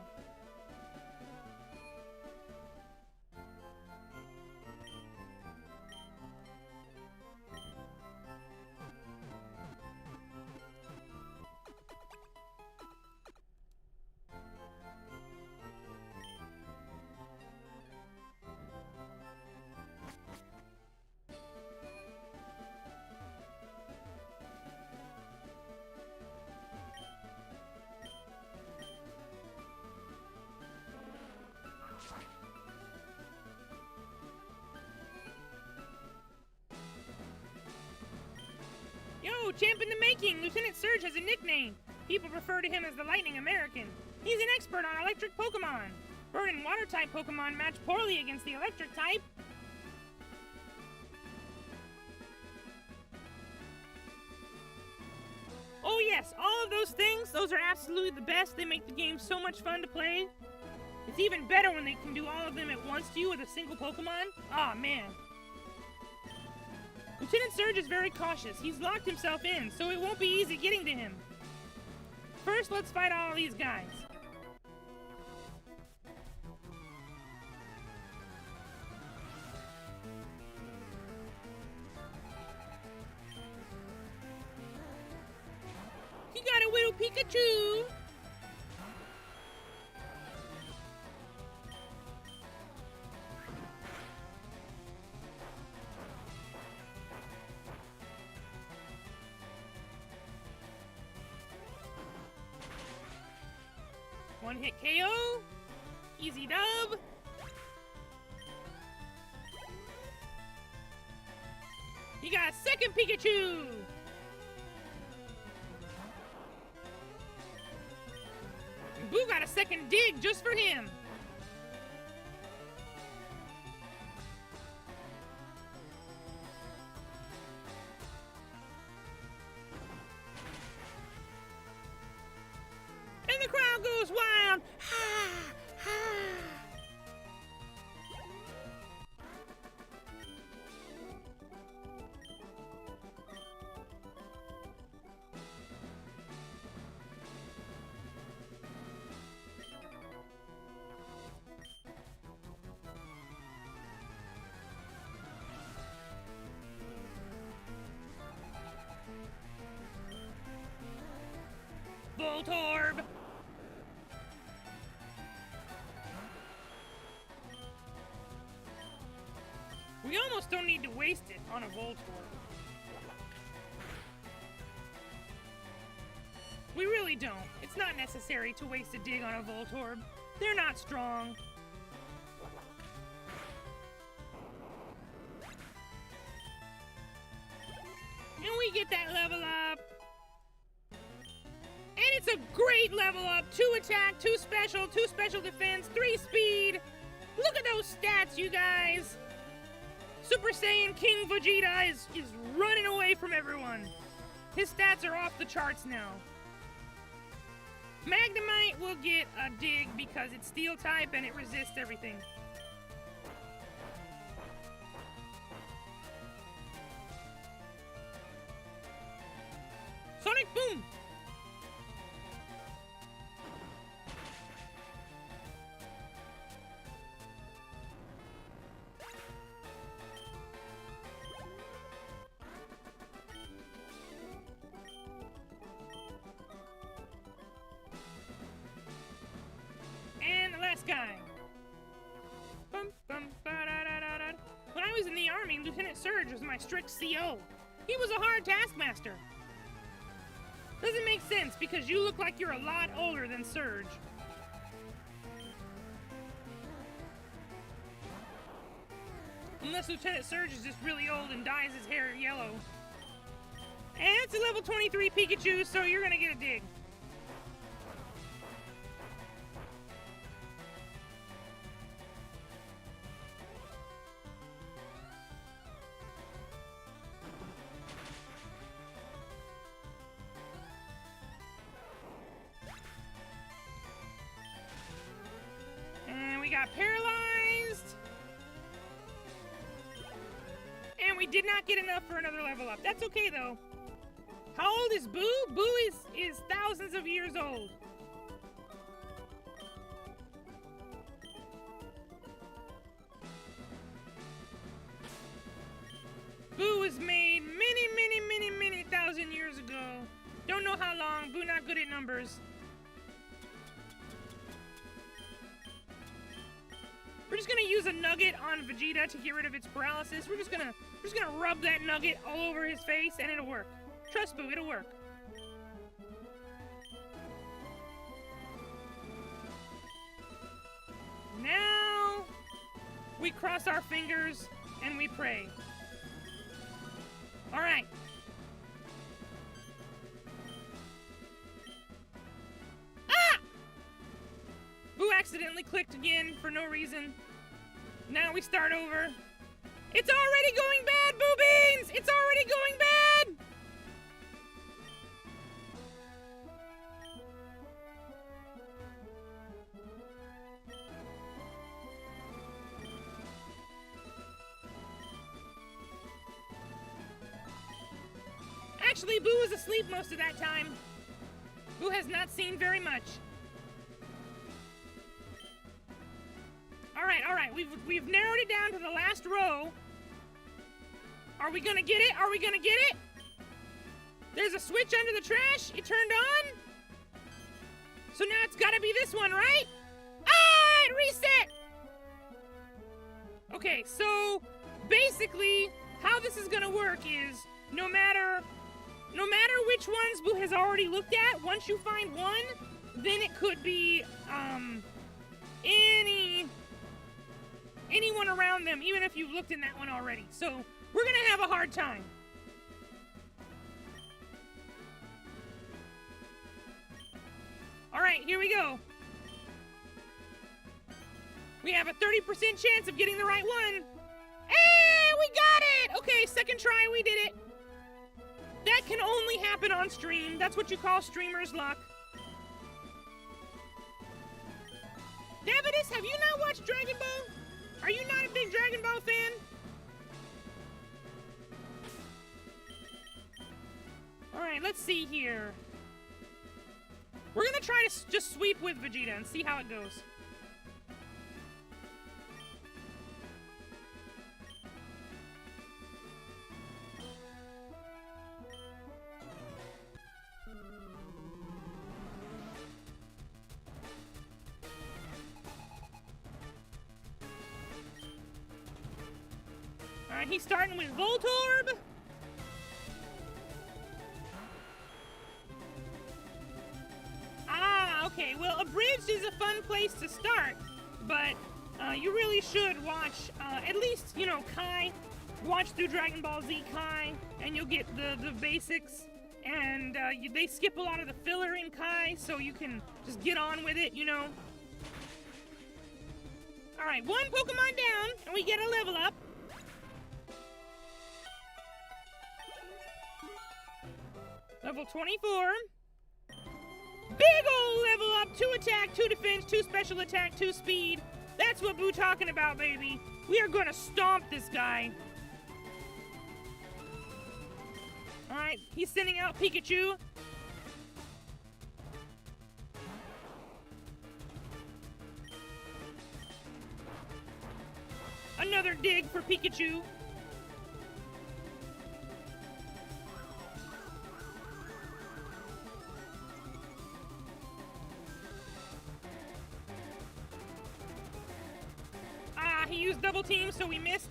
Yo, champ in the making! Lieutenant Surge has a nickname. People refer to him as the Lightning American. He's an expert on electric Pokemon. Bird and Water-type Pokemon match poorly against the electric type. Oh yes, all of those things, those are absolutely the best. They make the game so much fun to play. It's even better when they can do all of them at once to you with a single Pokemon. Aw, man. Lieutenant Surge is very cautious. He's locked himself in, so it won't be easy getting to him. First, let's fight all these guys. He got a little Pikachu! One hit KO. Easy dub. He got a second Pikachu. And Buu got a second dig just for him. And the crowd goes wild. Ha! Ha! Voltorb! We almost don't need to waste it on a Voltorb. We really don't. It's not necessary to waste a dig on a Voltorb. They're not strong. And we get that level up. And it's a great level up. 2 attack, 2 special defense, 3 speed. Look at those stats, you guys. Super Saiyan King Vegeta is running away from everyone. His stats are off the charts now. Magnemite will get a dig because it's steel type and it resists everything. Sonic Boom! And the last guy. Lieutenant Surge was my strict CO. He was a hard taskmaster. Doesn't make sense because you look like you're a lot older than Surge. Unless Lieutenant Surge is just really old and dyes his hair yellow. And it's a level 23 Pikachu, so you're gonna get a dig. And we got paralyzed. And we did not get enough for another level up. That's okay though. How old is Buu? Buu is thousands of years old. Buu was made many thousand years ago. Don't know how long. Buu not good at numbers. We're just gonna use a nugget on Vegeta to get rid of its paralysis. We're just gonna rub that nugget all over his face and it'll work. Trust Buu, it'll work. Now we cross our fingers and we pray. All right. Ah! Buu accidentally clicked again for no reason. Now we start over. It's already going bad, Buu Beans! It's already going bad! Actually, Buu was asleep most of that time. Buu has not seen very much. All right, we've narrowed it down to the last row. Are we gonna get it? Are we gonna get it? There's a switch under the trash. It turned on. So now it's gotta be this one, right? Ah, it reset. Okay, so basically how this is gonna work is no matter which ones Buu has already looked at, once you find one, then it could be anyone around them, even if you've looked in that one already. So we're gonna have a hard time. All right, here we go. We have a 30% chance of getting the right one. Hey, we got it! Okay, second try, we did it. That can only happen on stream. That's what you call streamer's luck. Davidus, have you not watched Dragon Ball? Are you not a big Dragon Ball fan? Alright, let's see here. We're gonna try to just sweep with Vegeta and see how it goes. Alright, he's starting with Voltorb. Ah, okay. Well, Abridged is a fun place to start, but you really should watch, at least, you know, Kai. Watch through Dragon Ball Z Kai, and you'll get the basics. And they skip a lot of the filler in Kai, so you can just get on with it, you know. Alright, one Pokemon down, and we get a level up. Level 24. Big ol' level up, 2 attack, 2 defense, 2 special attack, 2 speed. That's what Buu talking about, baby. We are gonna stomp this guy. Alright, he's sending out Pikachu. Another dig for Pikachu. He used double team, so we missed.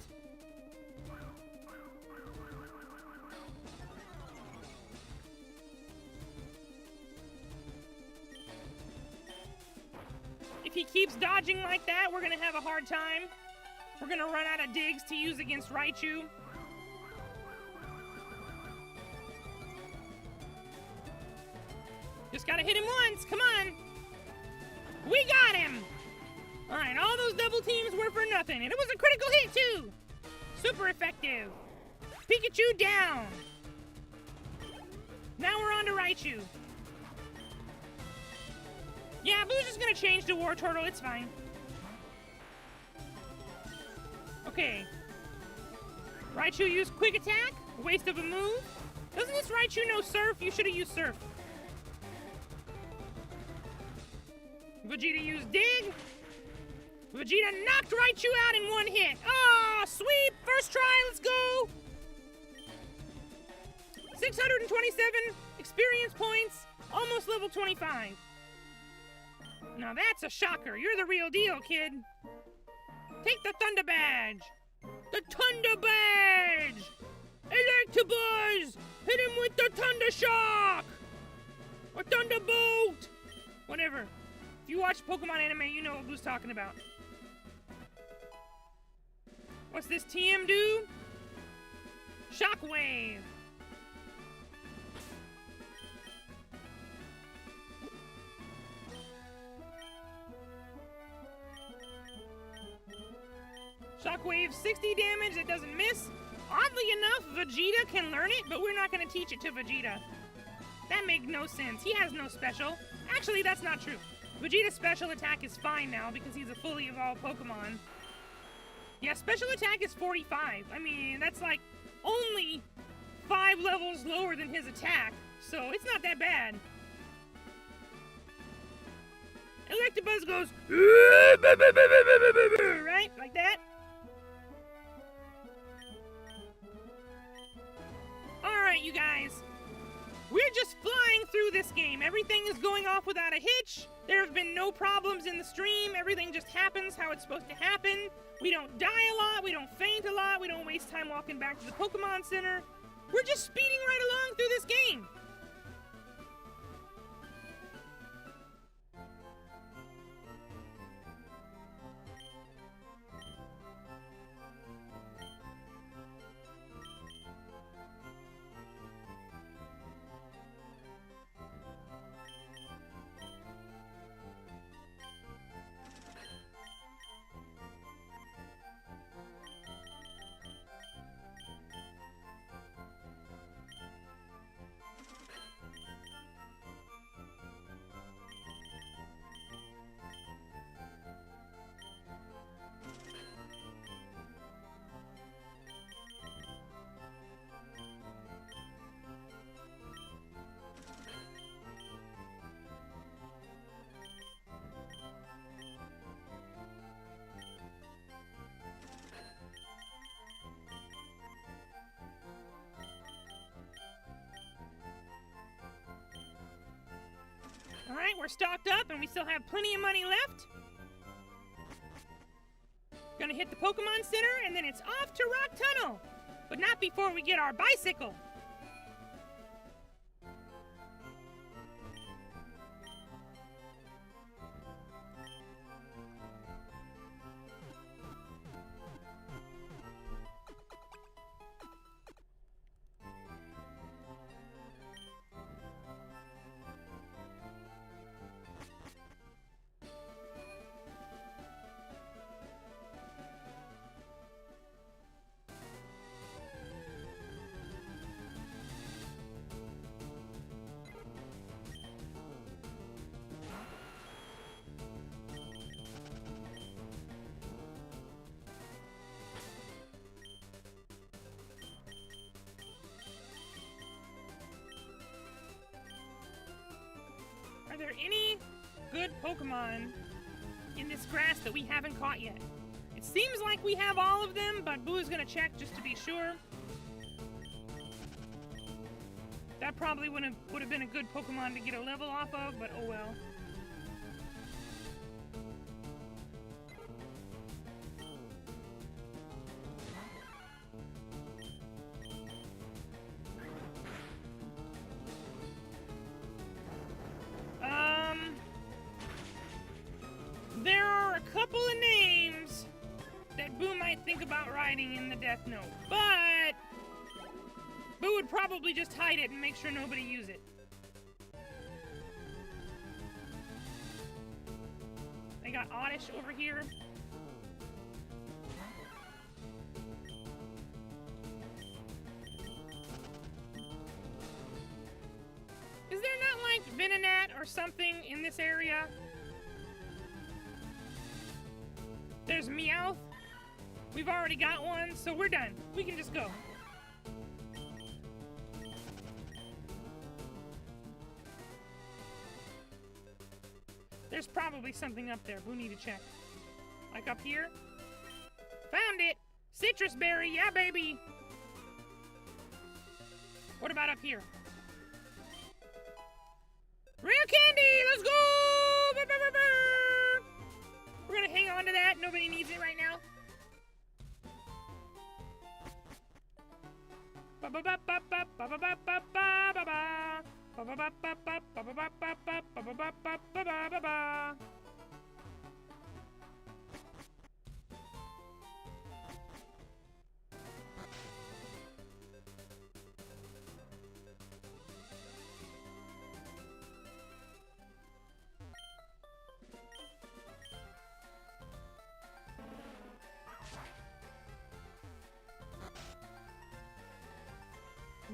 If he keeps dodging like that, we're gonna have a hard time. We're gonna run out of digs to use against Raichu. Just gotta hit him once, come on! We got him! Alright, all those double teams were for nothing, and it was a critical hit too! Super effective! Pikachu down! Now we're on to Raichu. Yeah, Boo's just gonna change to War Turtle, it's fine. Okay. Raichu used Quick Attack, waste of a move. Doesn't this Raichu know Surf? You should have used Surf. Vegeta used Dig. Vegeta knocked Raichu out in one hit. Oh, sweep! First try, let's go! 627 experience points, almost level 25. Now that's a shocker. You're the real deal, kid. Take the Thunder Badge. The Thunder Badge! Electabuzz! Hit him with the Thunder Shock! Or Thunderbolt! Whatever. If you watch Pokemon anime, you know what Boo's talking about. What's this TM do? Shockwave! Shockwave 60 damage, it doesn't miss. Oddly enough, Vegeta can learn it, but we're not going to teach it to Vegeta. That makes no sense. He has no special. Actually, that's not true. Vegeta's special attack is fine now because he's a fully evolved Pokemon. Yeah, special attack is 45. I mean, that's like only 5 levels lower than his attack, so it's not that bad. Electabuzz goes, right? Like that. Alright, you guys. We're just flying through this game. Everything is going off without a hitch. There have been no problems in the stream. Everything just happens how it's supposed to happen. We don't die a lot. We don't faint a lot. We don't waste time walking back to the Pokemon Center. We're just speeding right along through this game. Alright, we're stocked up and we still have plenty of money left. Gonna hit the Pokemon Center and then it's off to Rock Tunnel. But not before we get our bicycle. Are there any good Pokemon in this grass that we haven't caught yet? It seems like we have all of them, but Boo is gonna check just to be sure. That probably would have been a good Pokemon to get a level off of, but oh well. think about writing in the Death Note, but Buu would probably just hide it and make sure nobody use it. I got Oddish over here. Is there not like Venonat or something in this area? There's Meowth. We've already got one, so we're done. We can just go. There's probably something up there. We need to check. Like up here? Found it! Citrus berry, yeah baby! What about up here? Rare candy! Let's go! We're gonna hang on to that. Nobody needs it right now.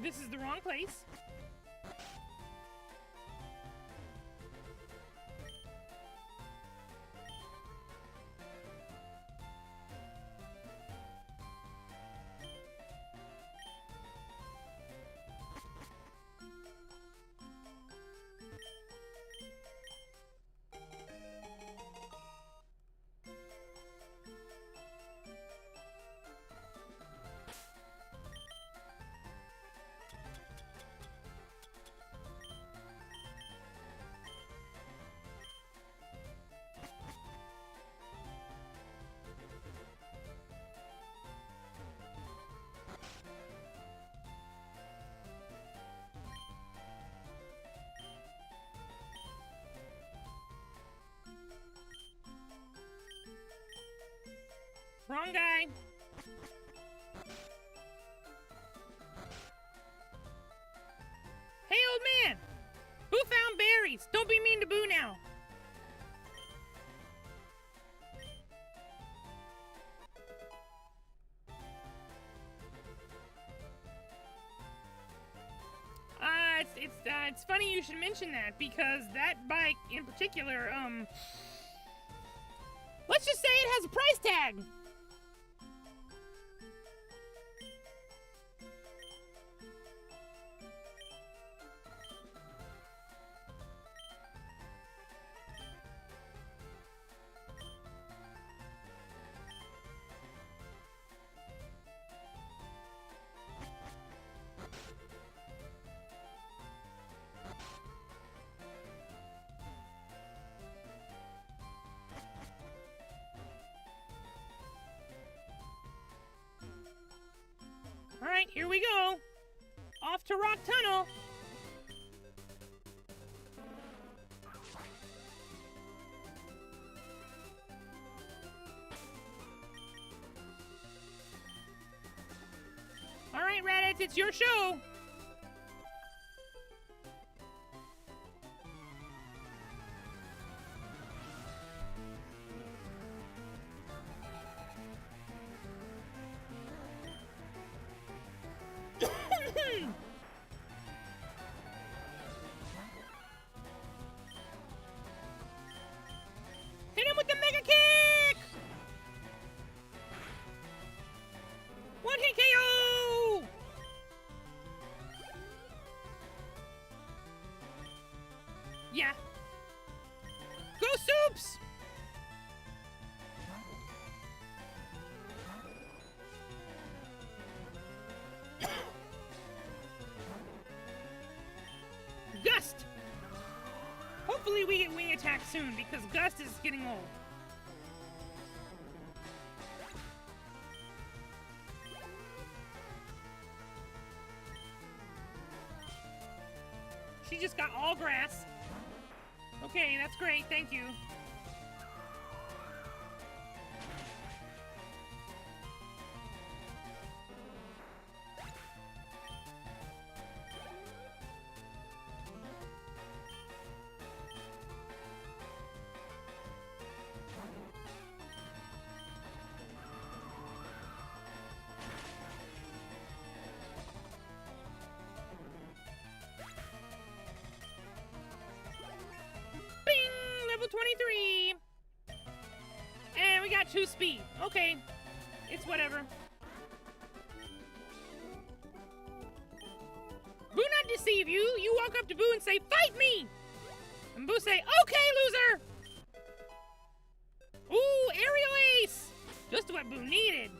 This is the wrong place. Wrong guy. Hey, old man! Buu found berries. Don't be mean to Buu now. It's funny you should mention that, because that bike in particular, let's just say it has a price tag. All right, here we go. Off to Rock Tunnel. All right, Raditz, it's your show. Hit him with the mega kick! One hit KO! Yeah. Go Soups! Gust! Hopefully we get wing attack soon, because Gust is getting old. She just got all grass. Okay, that's great, thank you. 23. And we got 2 speed. Okay. It's whatever. Buu not deceive you. You walk up to Buu and say, "Fight me!" And Buu say, "Okay, loser!" Ooh, aerial ace! Just what Buu needed.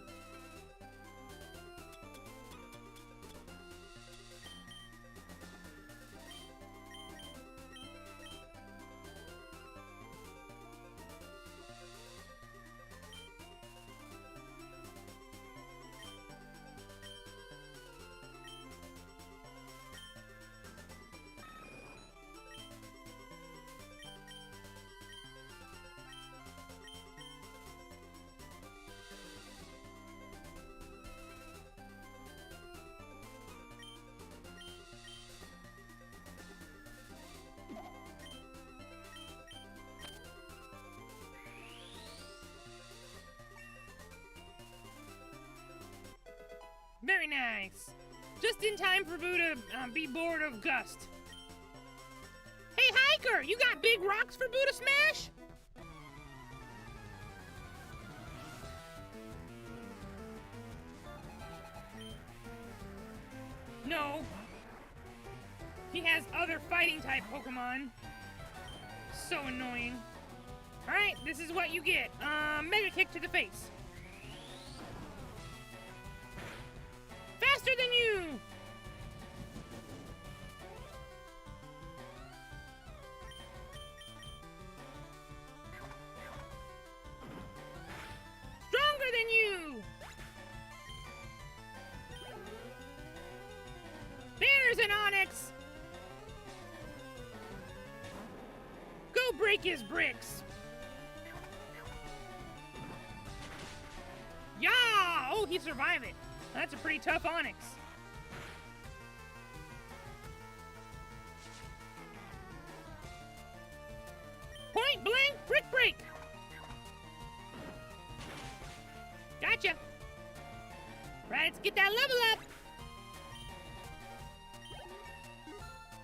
Very nice. Just in time for Buu to be bored of Gust. Hey, Hiker! You got big rocks for Buu to smash? No. He has other fighting type Pokemon. So annoying. Alright, this is what you get. Mega Kick to the face. Faster than you! Stronger than you! There's an Onix! Go break his bricks! Yeah! Oh, he survived it. That's a pretty tough Onix. Point blank brick break! Gotcha! Right, let's get that level up!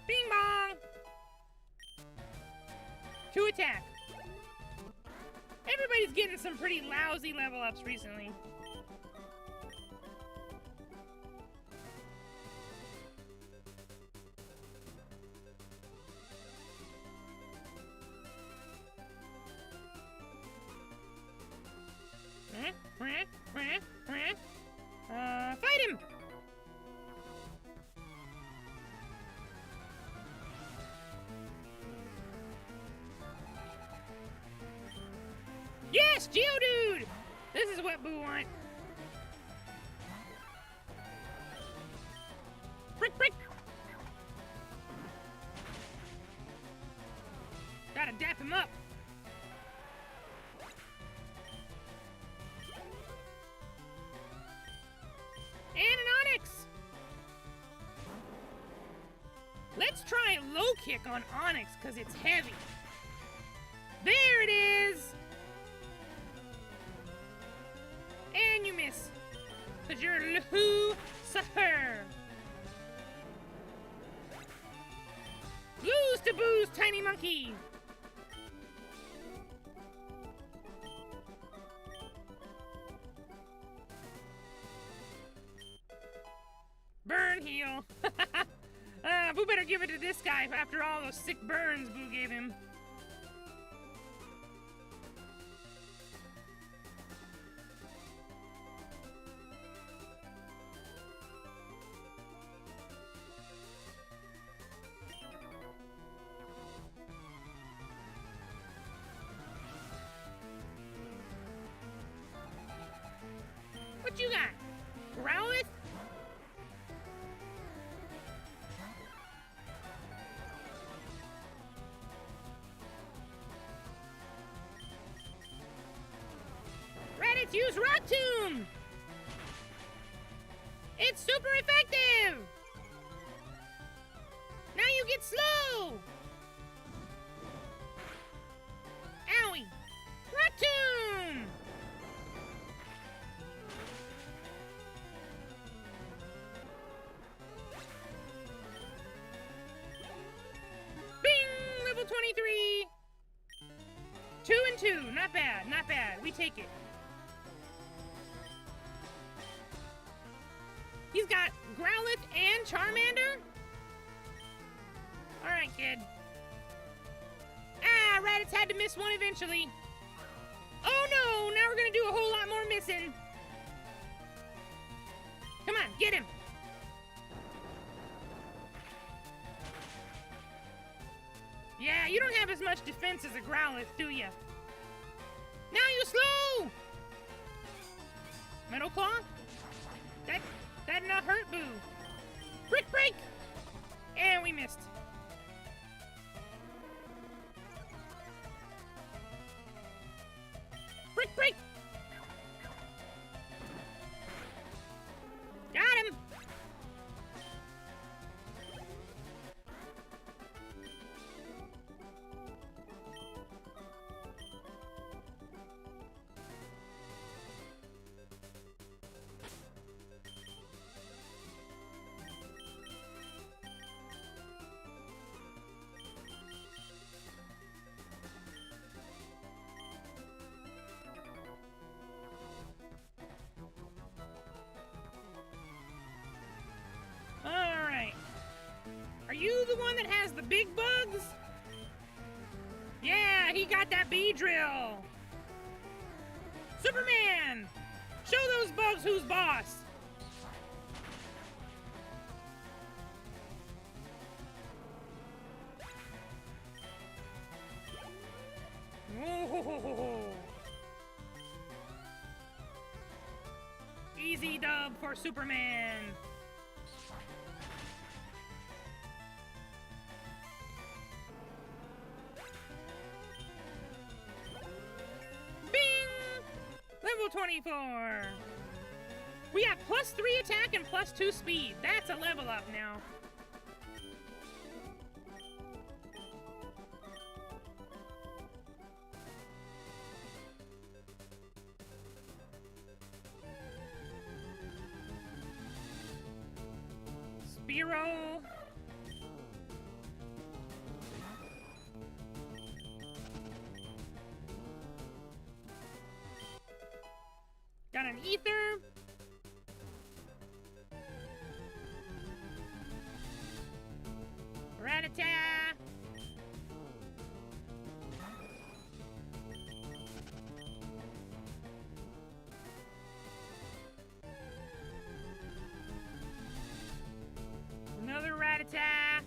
Bing bong! 2 attack. Everybody's getting some pretty lousy level ups recently. Fight him! Yes, Geodude! This is what Buu wants. Brick, brick! Gotta dap him up. And an Onix! Let's try low kick on Onix, because it's heavy. There it is! And you miss. Because you're a loser. Lose to Buu's tiny monkey. Burn heal. Buu better give it to this guy after all those sick burns Buu gave him. What you got? Growlithe? Reddit's use Rock Tomb! It's super effective! Now you get slow! Owie! Rock Tomb! Bing! Level 23! 2. Not bad, not bad. We take it. He's got Growlithe and Charmander? Alright, kid. Ah, Raditz had to miss one eventually. Oh no, now we're gonna do a whole lot more missing. Come on, get him. Yeah, you don't have as much defense as a Growlithe, do ya? Now you slow! Metal Claw? That not hurt Boo. Brick break! And we missed. Brick break! Got him! Are you the one that has the big bugs? Yeah, he got that bee drill. Superman! Show those bugs who's boss. Oh. Easy dub for Superman. Level 24. We have +3 attack and +2 speed. That's a level up now. Spearow. Got an ether. Rattata. Another Rattata.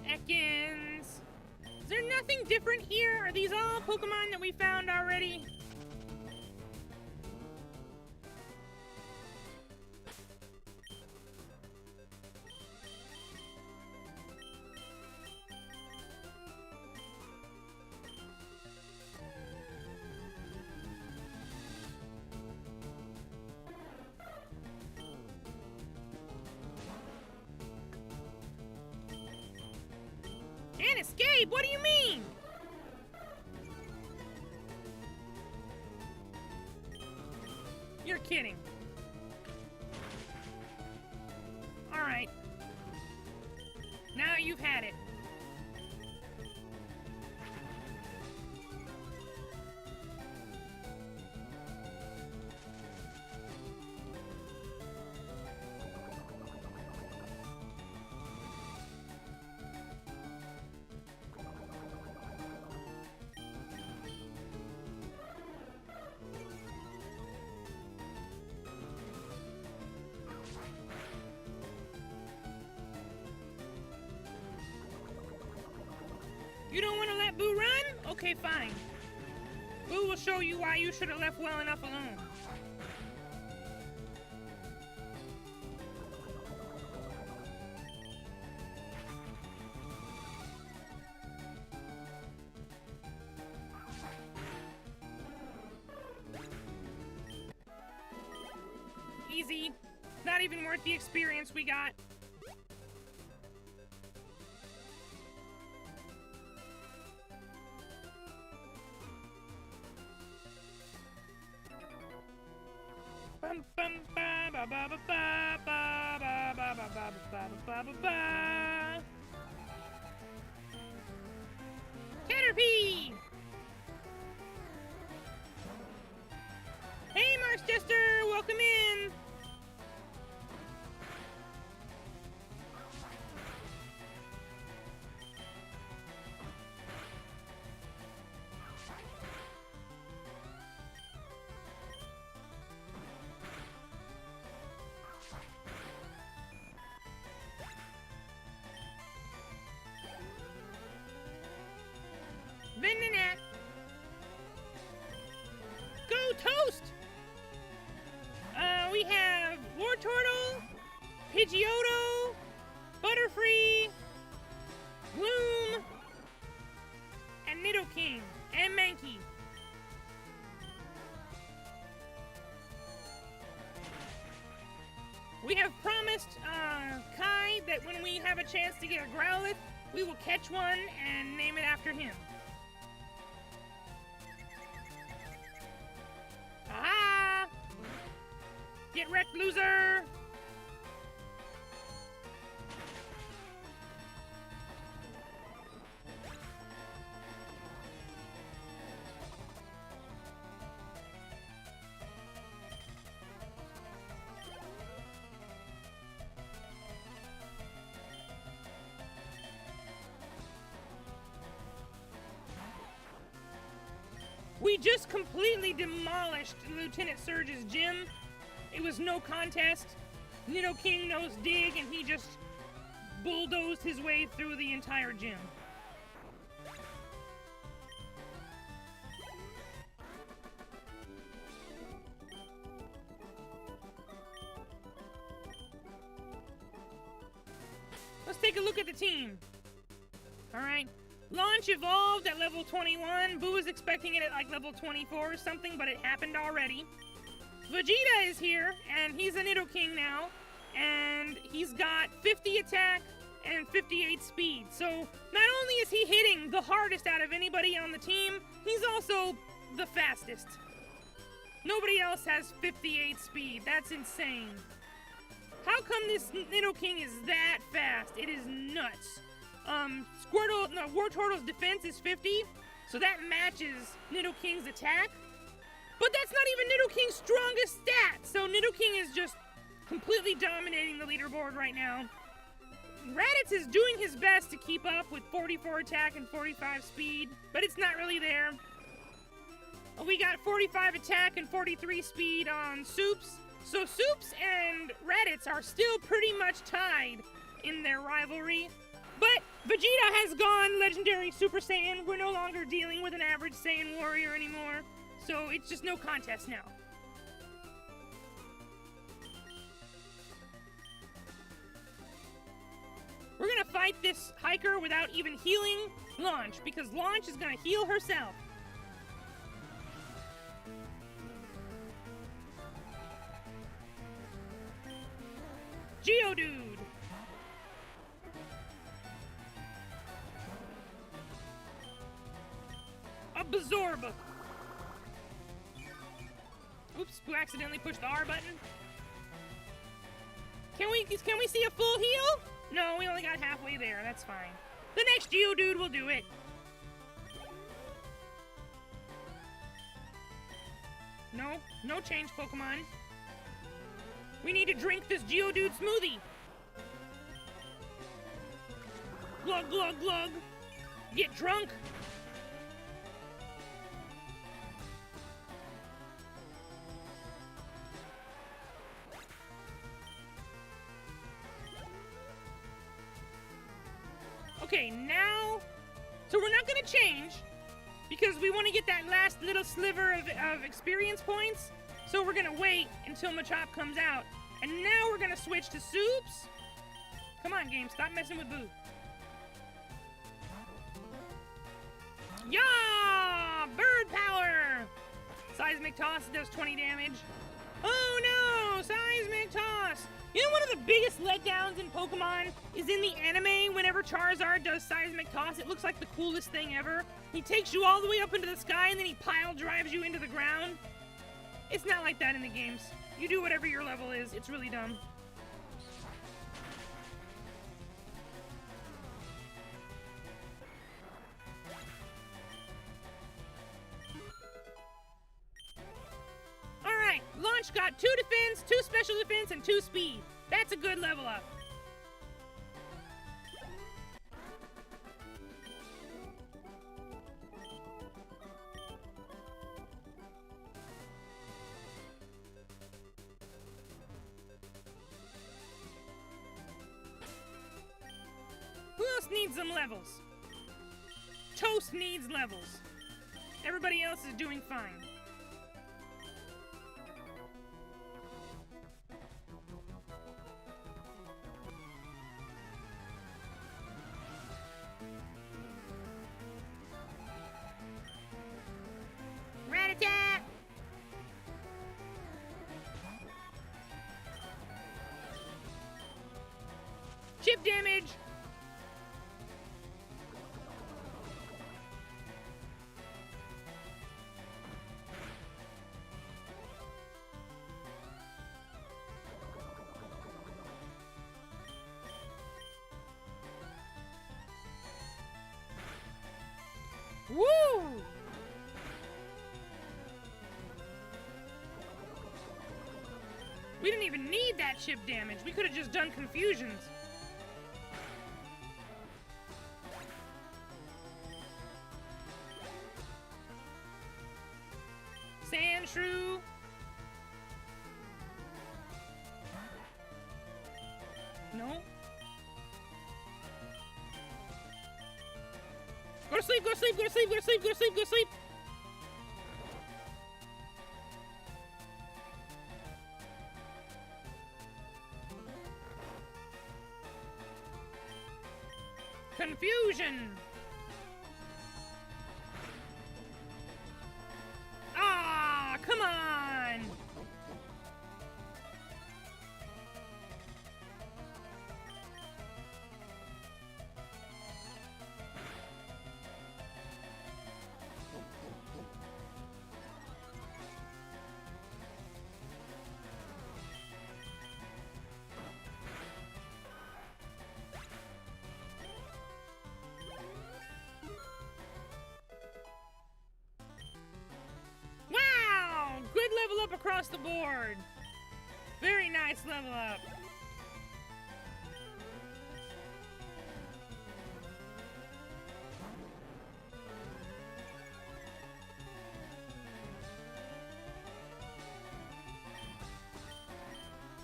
Ekans. Is there nothing different here? Are these all Pokemon that we found already? Can't escape? What do you mean? You're kidding. All right. Now you've had it. You don't want to let Buu run? Okay, fine. Buu will show you why you should have left well enough alone. Easy. Not even worth the experience we got. Caterpie! Hey, Marchester, welcome in. Venonat. Go Toast! We have War Turtle, Pidgeotto, Butterfree, Gloom, and Nidoking, and Mankey. We have promised Kai that when we have a chance to get a Growlithe, we will catch one and name it after him. Aha! Get wrecked, loser! We just completely demolished Lieutenant Surge's gym. It was no contest. Nidoking knows dig, and he just bulldozed his way through the entire gym. Let's take a look at the team. All right. Launch evolved at level 21. Buu was expecting it at like level 24 or something, but it happened already. Vegeta is here, and he's a Nidoking now, and he's got 50 attack and 58 speed. So not only is he hitting the hardest out of anybody on the team, he's also the fastest. Nobody else has 58 speed. That's insane. How come this Nidoking is that fast? It is nuts. War Turtle's defense is 50, so that matches Nidoking's attack. But that's not even Nidoking's strongest stat, so Nidoking is just completely dominating the leaderboard right now. Raditz is doing his best to keep up with 44 attack and 45 speed, but it's not really there. We got 45 attack and 43 speed on Soups, so Soups and Raditz are still pretty much tied in their rivalry. But Vegeta has gone Legendary Super Saiyan. We're no longer dealing with an average Saiyan warrior anymore. So it's just no contest now. We're gonna fight this hiker without even healing Launch, because Launch is gonna heal herself. Geodude! Absorb! Oops, who accidentally pushed the R button? Can we see a full heal? No, we only got halfway there. That's fine. The next Geodude will do it. No change, Pokemon. We need to drink this Geodude smoothie. Glug, glug, glug. Get drunk. Okay, now, so we're not gonna change because we want to get that last little sliver of experience points. So we're gonna wait until Machop comes out, and now we're gonna switch to Soups. Come on, game, stop messing with Buu. Yeah, bird power. Seismic toss does 20 damage. Oh no, seismic toss. You know, one of the biggest letdowns in Pokemon is in the anime whenever Charizard does seismic toss. It looks like the coolest thing ever. He takes you all the way up into the sky and then he pile drives you into the ground. It's not like that in the games. You do whatever your level is. It's really dumb. Alright, Launch got 2 defense, 2 special defense, and 2 speed. That's a good level up. Who else needs some levels? Toast needs levels. Everybody else is doing fine. Rat-a-tat! Chip damage! Woo! We didn't even need that chip damage. We could have just done confusions. Sand shrew. No. Go to sleep, go to sleep, go to sleep, go to sleep, go to sleep, go to sleep. Confusion. Ah, come on. Wow! Good level up across the board. Very nice level up.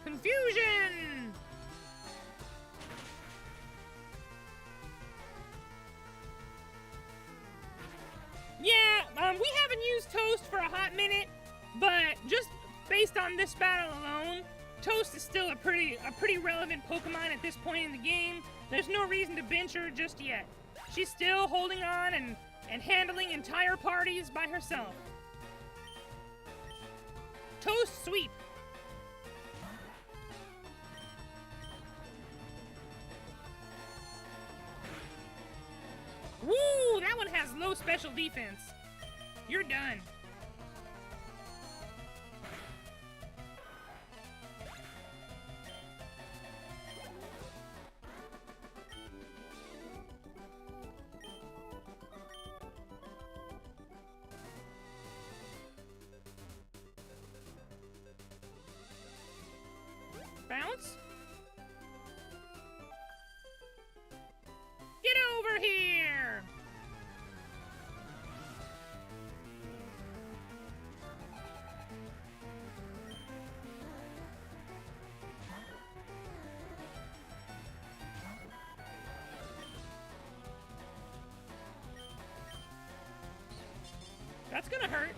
Confusion! Yeah, we haven't used Toast for a hot minute, but just based on this battle alone, Toast is still a pretty relevant Pokemon at this point in the game. There's no reason to bench her just yet. She's still holding on and handling entire parties by herself. Toast sweep. Woo! That one has low special defense. You're done. Bounce? Get over here! That's gonna hurt.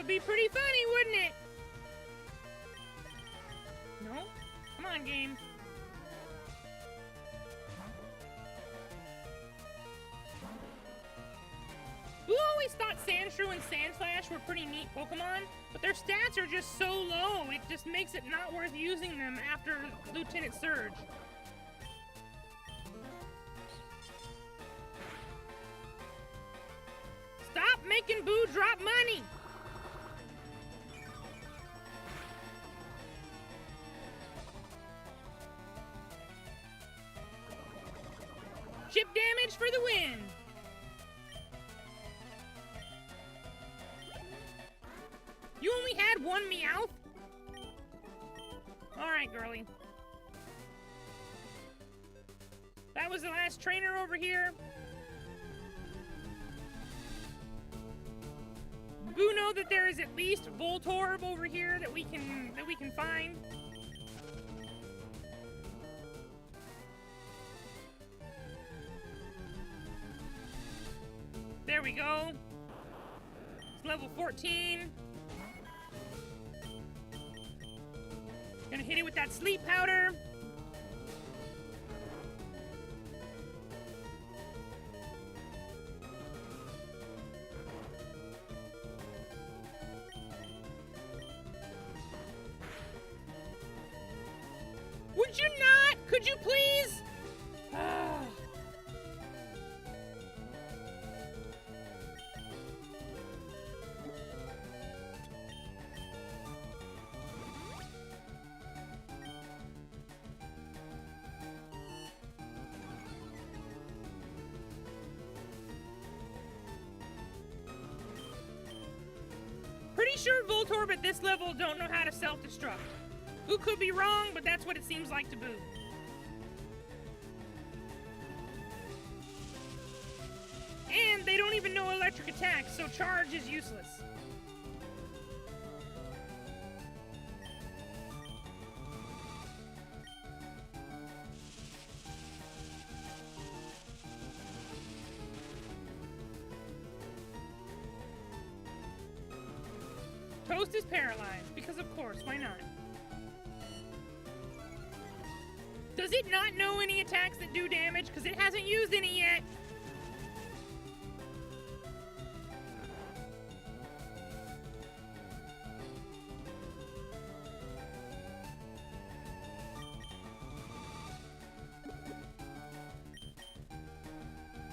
would be pretty funny, wouldn't it? No? Come on, game. Buu always thought Sandshrew and Sandslash were pretty neat Pokemon, but their stats are just so low, it just makes it not worth using them after Lieutenant Surge. Stop making Buu drop money! Chip damage for the win! You only had one Meowth? Alright, girly. That was the last trainer over here. Buu know that there is at least Voltorb over here that we can find. There we go. It's level 14. Gonna hit it with that sleep powder. Would you not? Could you please? Pretty sure Voltorb at this level don't know how to self-destruct. Buu could be wrong, but that's what it seems like to Buu. And they don't even know electric attack, so charge is useless. Toast is paralyzed, because of course, why not? Does it not know any attacks that do damage? Because it hasn't used any yet.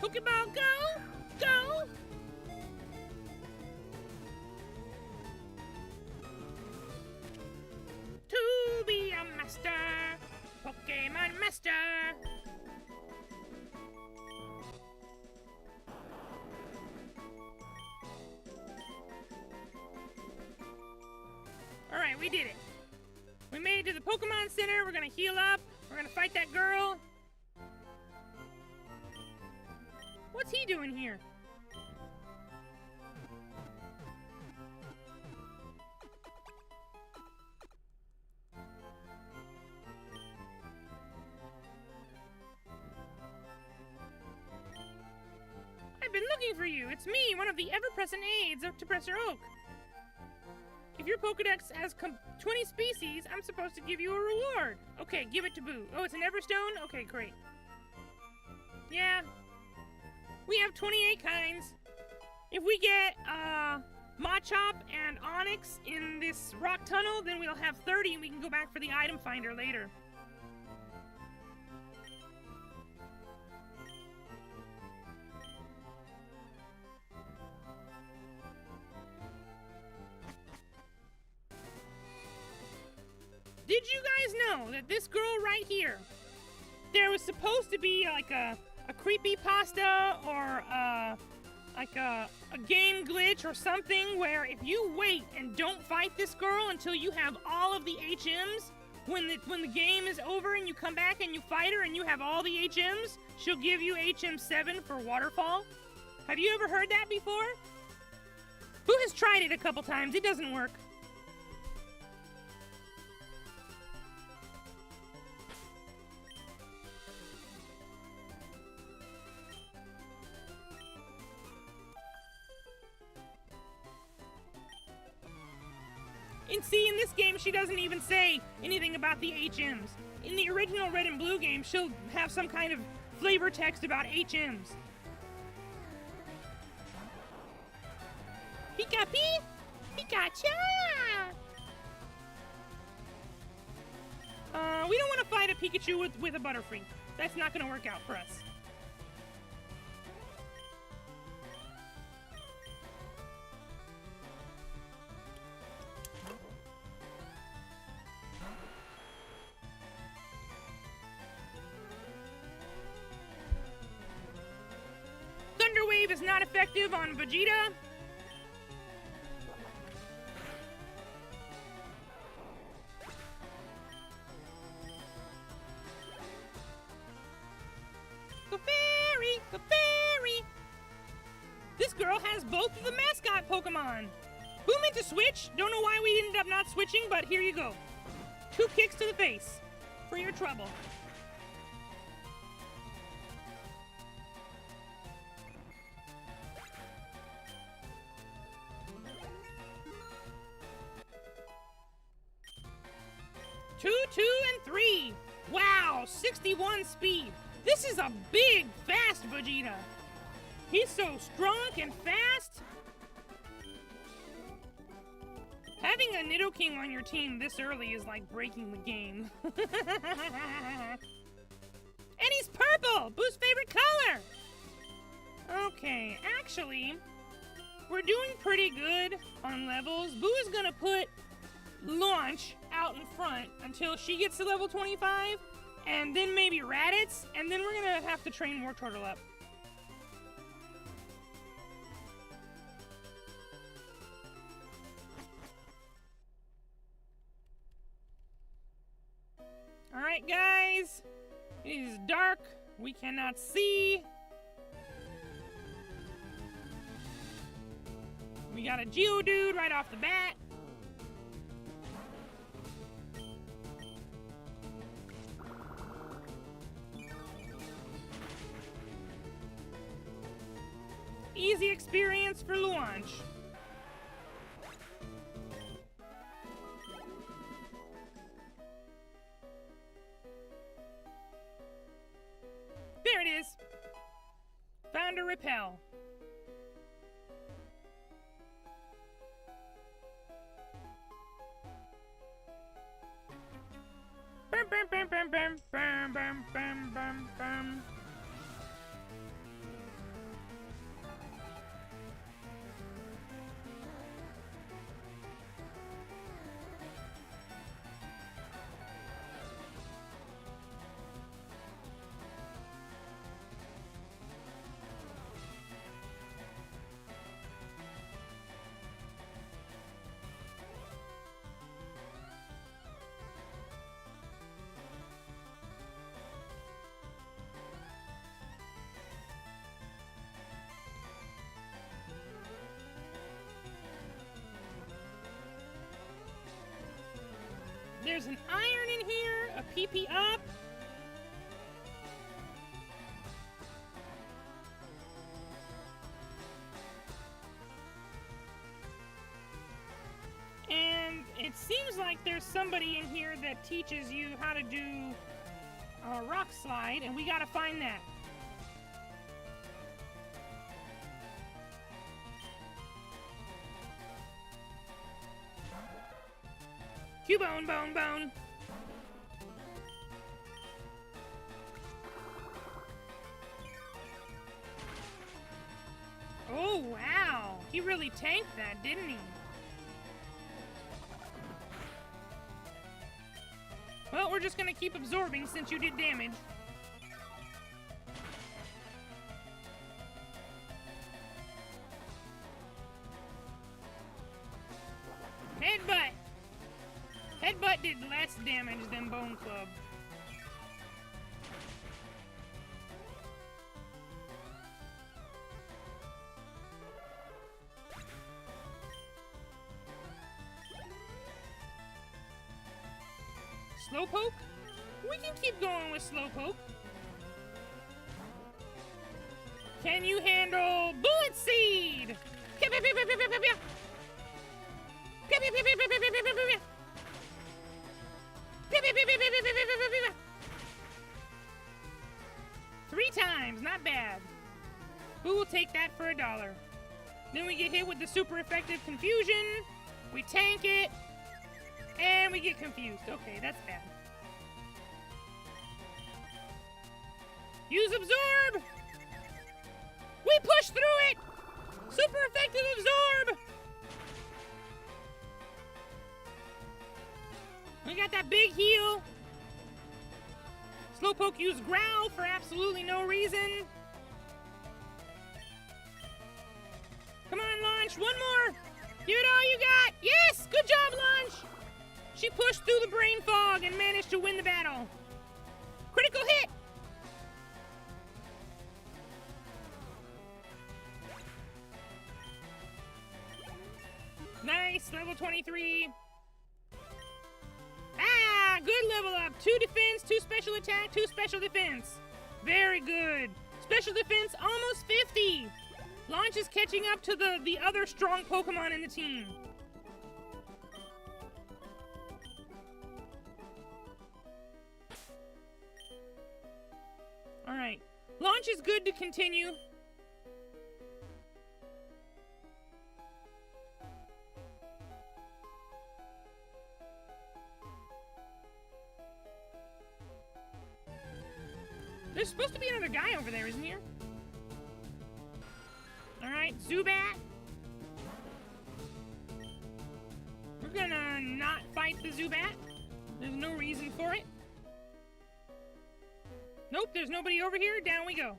Pokeball, go! Go! To be a master! Pokemon Master! Alright, we did it. We made it to the Pokemon Center. We're gonna heal up. We're gonna fight that girl. What's he doing here? I've been looking for you. It's me, one of the ever-present aides to Professor Oak. If your Pokedex has 20 species, I'm supposed to give you a reward. Okay, give it to Buu. Oh, it's an Everstone? Okay, great. Yeah. We have 28 kinds. If we get Machop and Onyx in this rock tunnel, then we'll have 30 and we can go back for the item finder later. Did you guys know that this girl right here, there was supposed to be like a creepypasta or like a game glitch or something where if you wait and don't fight this girl until you have all of the HMs, when the game is over and you come back and you fight her and you have all the HMs, she'll give you HM7 for Waterfall. Have you ever heard that before? Who has tried it a couple times? It doesn't work. In this game, she doesn't even say anything about the HMs. In the original Red and Blue game, she'll have some kind of flavor text about HMs. Pika-pee! Pikachu! We don't want to fight a Pikachu with a Butterfree. That's not going to work out for us. Thunder Wave is not effective on Vegeta. The fairy! This girl has both of the mascot Pokemon. Who meant to switch? Don't know why we ended up not switching, but here you go. 2 kicks to the face for your trouble. Two, 2, and 3. Wow, 61 speed. This is a big, fast Vegeta. He's so strong and fast. Having a Nidoking on your team this early is like breaking the game. And he's purple! Boo's favorite color! Okay, actually, we're doing pretty good on levels. Buu is gonna put Launch out in front until she gets to level 25. And then maybe Raditz, and then we're gonna have to train more Turtle up. Alright guys, it is dark, we cannot see. We got a Geodude right off the bat. Easy experience for launch. There it is. Found a repel. Bum, bum, bum, bum, bum, bum, bum, bum, bum, bum. There's an iron in here, a PP up. And it seems like there's somebody in here that teaches you how to do a rock slide, and we gotta find that. Cubone, bone, bone. Oh, wow. He really tanked that, didn't he? Well, we're just gonna keep absorbing since you did damage. Headbutt! Headbutt did less damage than Bone Club. Slowpoke? We can keep going with Slowpoke. Can you handle Bullet Seed? bad. Buu will take that for $1. Then we get hit with the super effective confusion. We tank it. And we get confused. Okay, that's bad. Use absorb! We push through it! Super effective absorb! We got that big heal. Slowpoke used growl for absolutely no reason. Come on, Launch, one more! Give it all you got! Yes! Good job, Launch! She pushed through the brain fog and managed to win the battle. Critical hit! Nice, level 23. Ah, good level up. 2 defense, 2 special attack, 2 special defense. Very good. Special defense, almost 50. Launch is catching up to the other strong Pokemon in the team. Alright. Launch is good to continue. There's supposed to be another guy over there, isn't there? Alright, Zubat. We're gonna not fight the Zubat. There's no reason for it. Nope, there's nobody over here. Down we go.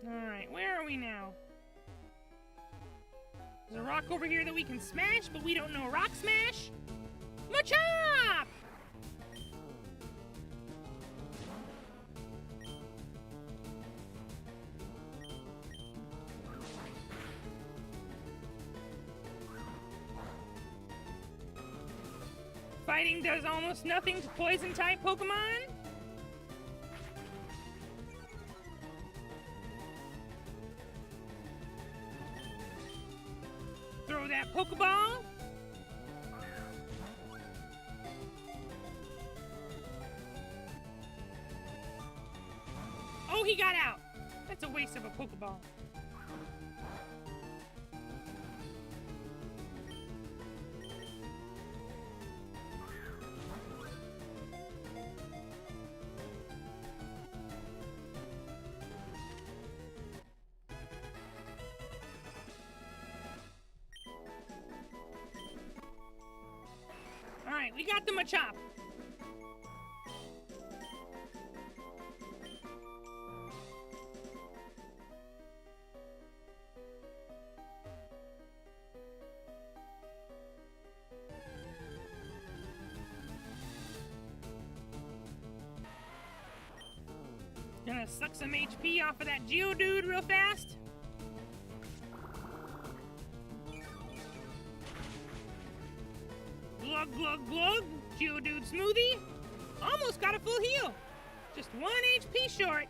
Alright, where are we now? There's a rock over here that we can smash, but we don't know Rock Smash. Machop! Fighting does almost nothing to poison-type Pokemon. Throw that Pokeball. Oh, he got out. That's a waste of a Pokeball. Alright, we got the Machop. Gonna suck some HP off of that Geodude real fast. Glug, glug, glug. Geodude smoothie. Almost got a full heal. Just 1 HP short.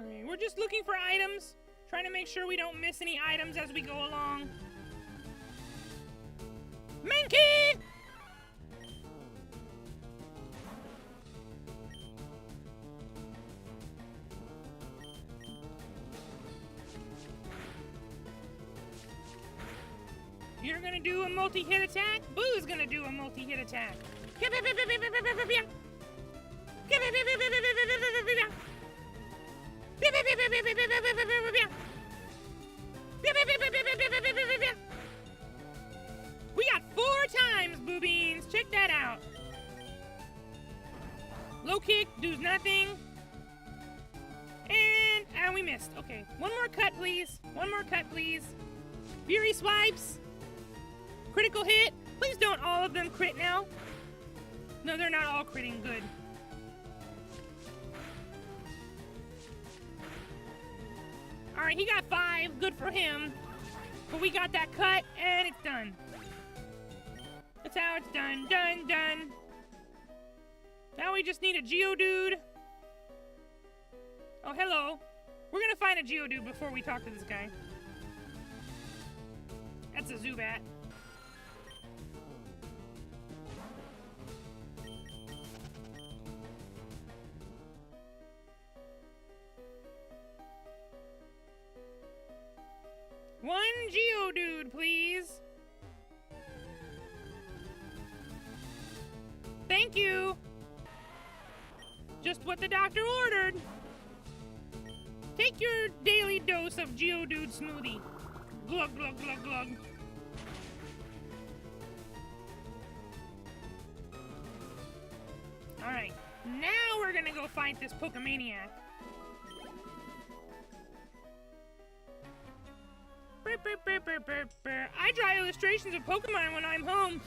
Alright, we're just looking for items, trying to make sure we don't miss any items as we go along. Mankey! You're gonna do a multi-hit attack? Boo's gonna do a multi-hit attack. Buu Beans. Check that out. Low kick, does nothing. And we missed. Okay, one more cut, please. One more cut, please. Fury swipes. Critical hit. Please don't all of them crit now. No, they're not all critting. Good. Alright, he got 5. Good for him. But we got that cut, and it's done. That's how it's done. Done. Now we just need a Geodude. Oh, hello. We're gonna find a Geodude before we talk to this guy. That's a Zubat. One Geodude, please. Thank you. Just what the doctor ordered. Take your daily dose of Geodude smoothie. Glug, glug, glug, glug. Alright, now we're gonna go fight this Pokemaniac. I draw illustrations of Pokemon when I'm home.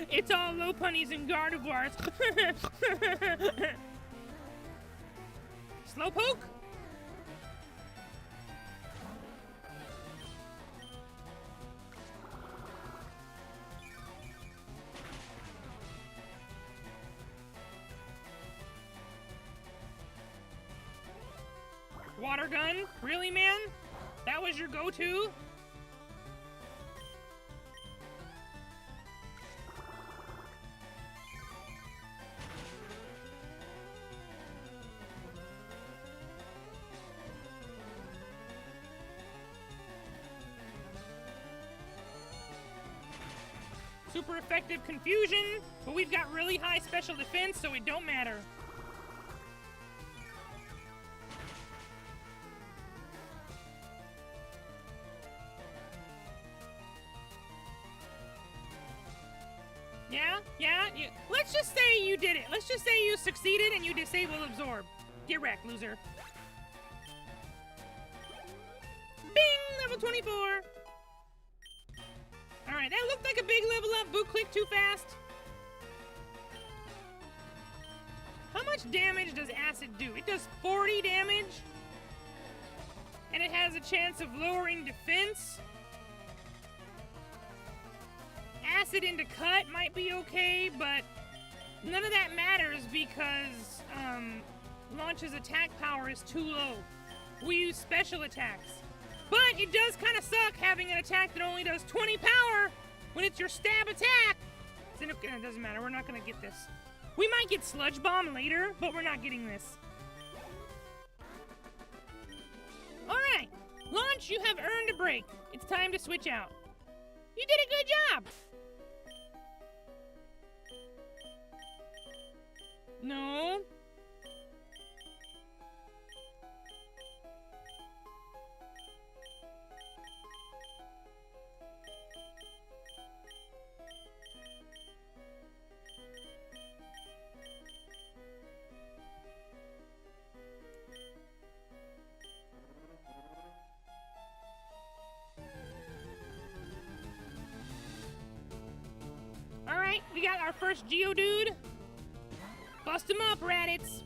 It's all Lopunnies and Gardevoirs. Slowpoke? Water gun? Really, man? That was your go-to? Super effective confusion, but we've got really high special defense, so it don't matter. Yeah. Let's just say you did it. Let's just say you succeeded and you disable absorb. Get wrecked, loser. Bing! Level 24. Alright, that looked like a big level up. Buu clicked too fast. How much damage does acid do? It does 40 damage. And it has a chance of lowering defense. Acid into cut might be okay, but none of that matters because Launch's attack power is too low. We use special attacks. But it does kind of suck having an attack that only does 20 power when it's your stab attack. It doesn't matter, we're not going to get this. We might get Sludge Bomb later, but we're not getting this. Alright, Launch, you have earned a break. It's time to switch out. You did a good job! No. All right, we got our first Geodude. Bust him up, Raditz!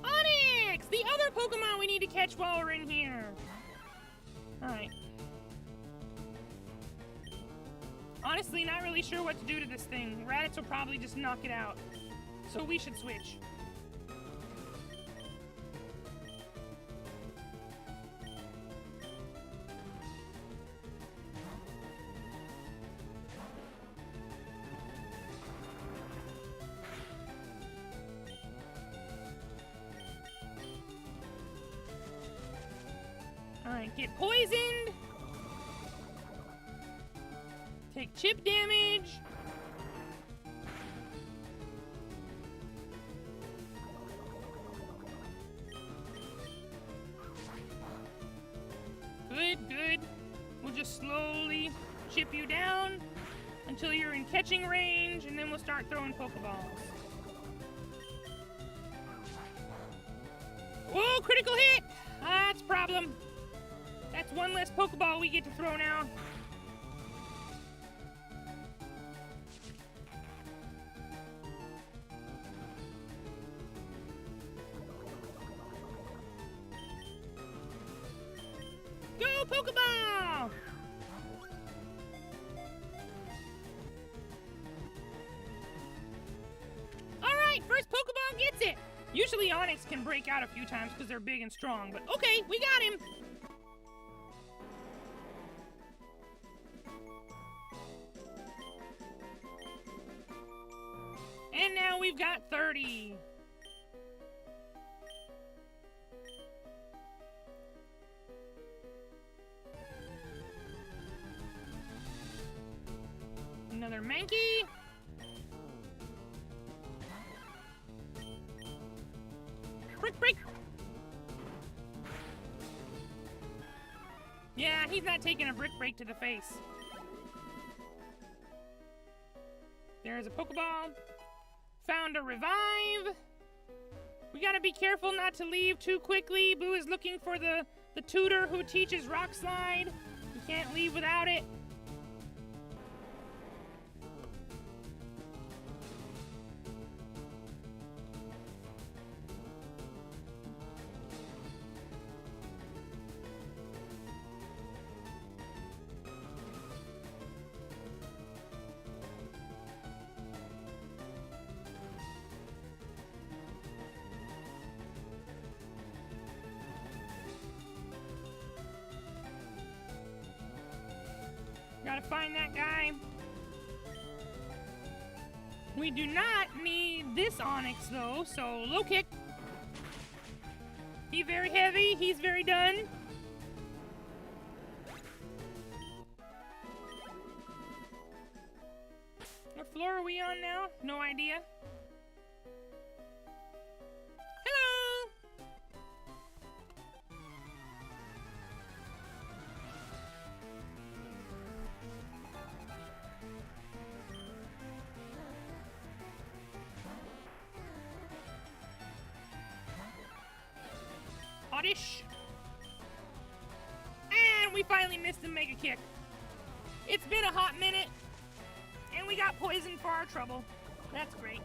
Onix! The other Pokemon we need to catch while we're in here. Alright. Honestly, not really sure what to do to this thing. Raditz will probably just knock it out. So we should switch. Alright, get poisoned! take chip damage. Good, good. We'll just slowly chip you down until you're in catching range, and then we'll start throwing Pokeballs. Whoa, critical hit! That's a problem. That's one less Pokeball we get to throw now. Go, Pokeball! Alright, first Pokeball gets it! Usually Onix can break out a few times because they're big and strong, but okay, we got him! And now we've got 30. Another Mankey. Break! Yeah, he's not taking a break to the face. There's a Pokeball. Found a revive. We gotta be careful not to leave too quickly. Buu is looking for the tutor who teaches Rock Slide. You can't leave without it. Gotta find that guy. We do not need this Onix though, so low kick. He's very heavy, he's very done. What floor are we on now? No idea. Hello! Oddish. And we finally missed the Mega Kick. It's been a hot minute, and we got poisoned for our trouble. That's great.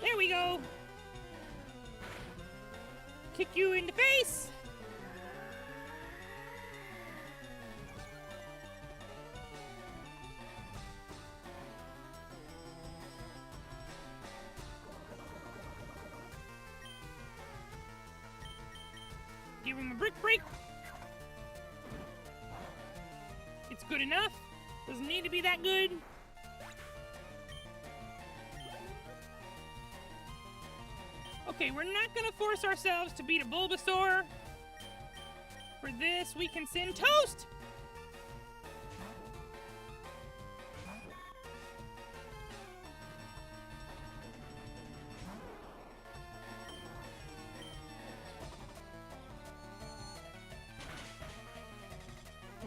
There we go. Kick you in the face. Give him a break. It's good enough. Doesn't need to be that good. Okay, we're not gonna force ourselves to beat a Bulbasaur. For this, we can send Toast!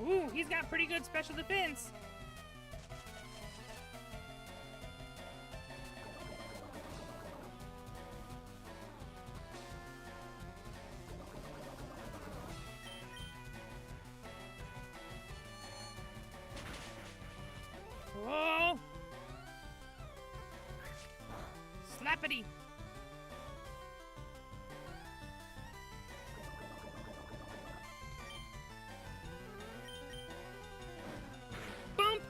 Ooh, he's got pretty good special defense. Whoa! Slappity! Bump!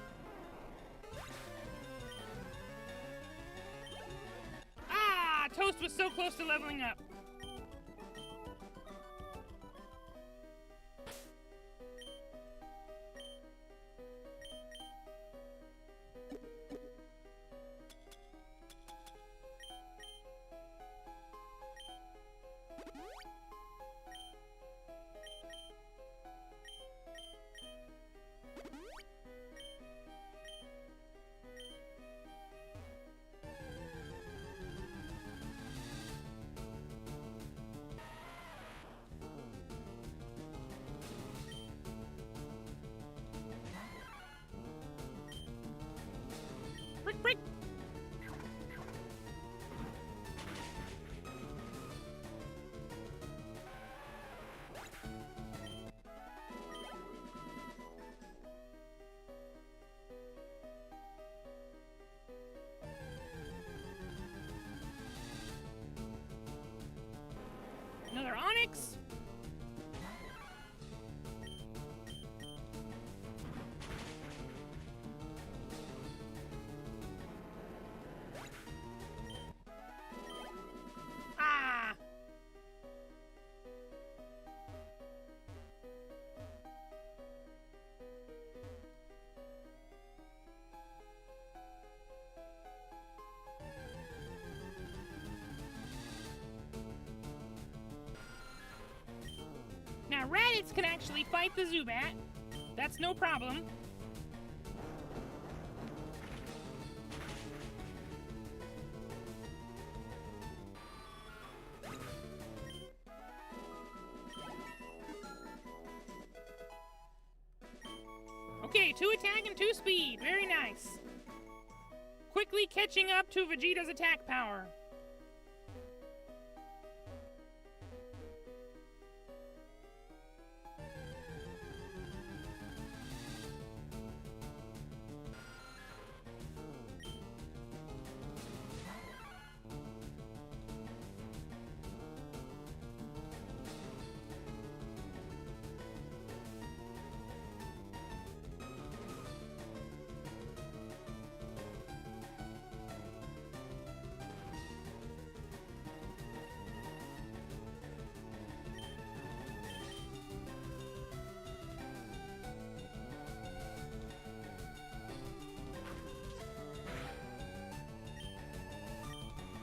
Ah! Toast was so close to leveling up. Yeah, Raditz can actually fight the Zubat. That's no problem. Okay, 2 attack and 2 speed. Very nice. Quickly catching up to Vegeta's attack power.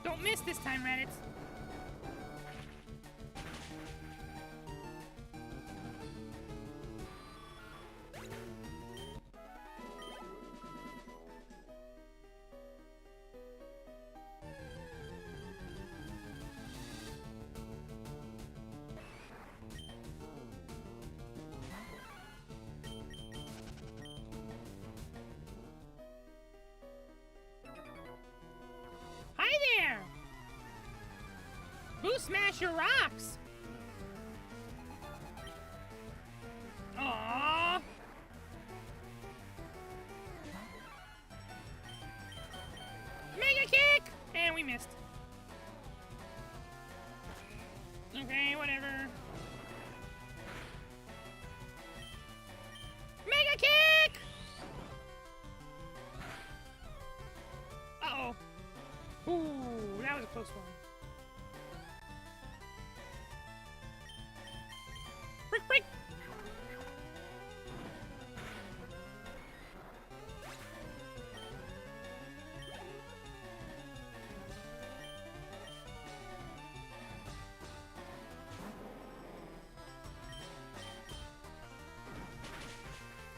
Don't miss this time, Raditz. Buu smash your rocks! Aww! Mega kick! And we missed. Okay, whatever. Mega kick! Uh-oh. Ooh, that was a close one. Frick, frick!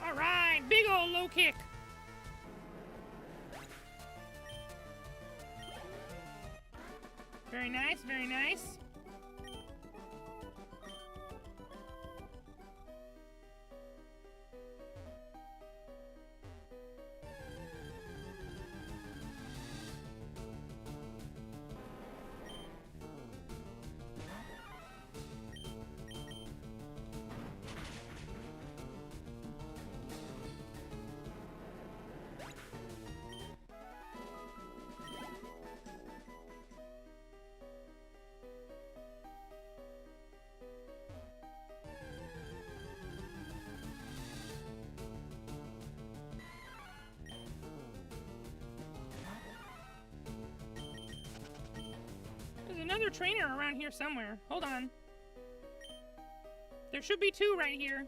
All right, big old low kick. Very nice, very nice. There's another trainer around here somewhere. Hold on. There should be two right here.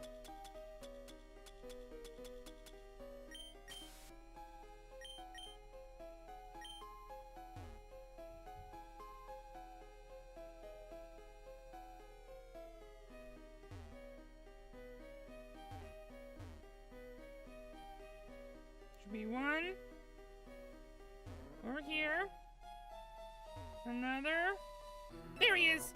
Should be one. Over here. Another. There he is!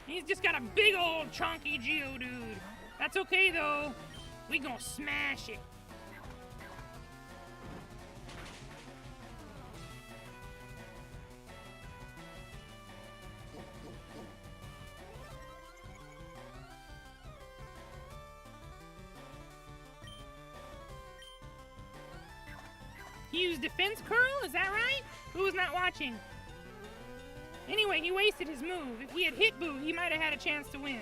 He's just got a big old chunky Geodude. That's okay though. We gonna smash it. He used defense curl? Is that right? Buu was not watching. Anyway, he wasted his move. If he had hit Buu, he might have had a chance to win.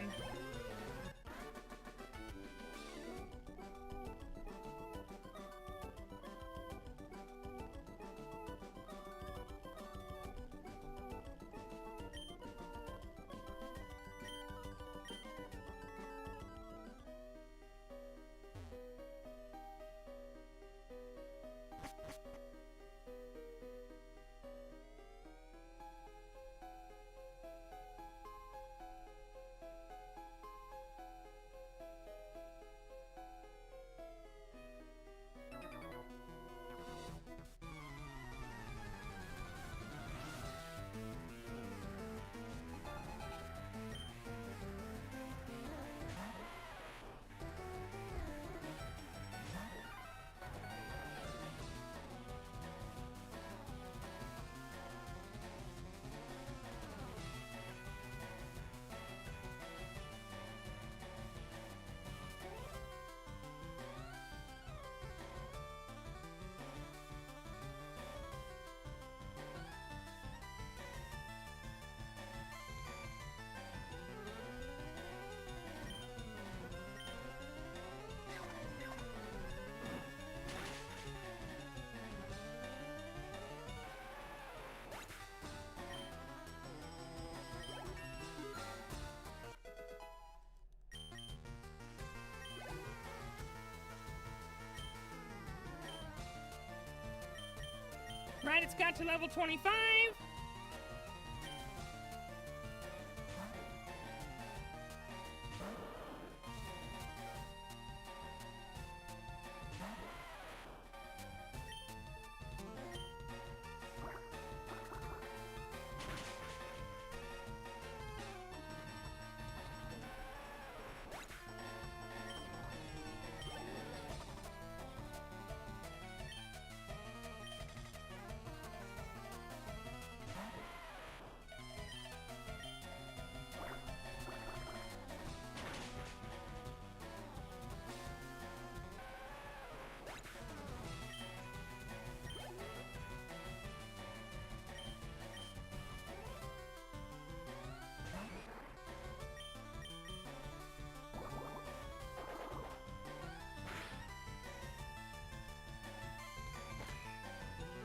Alright, it's got to level 25.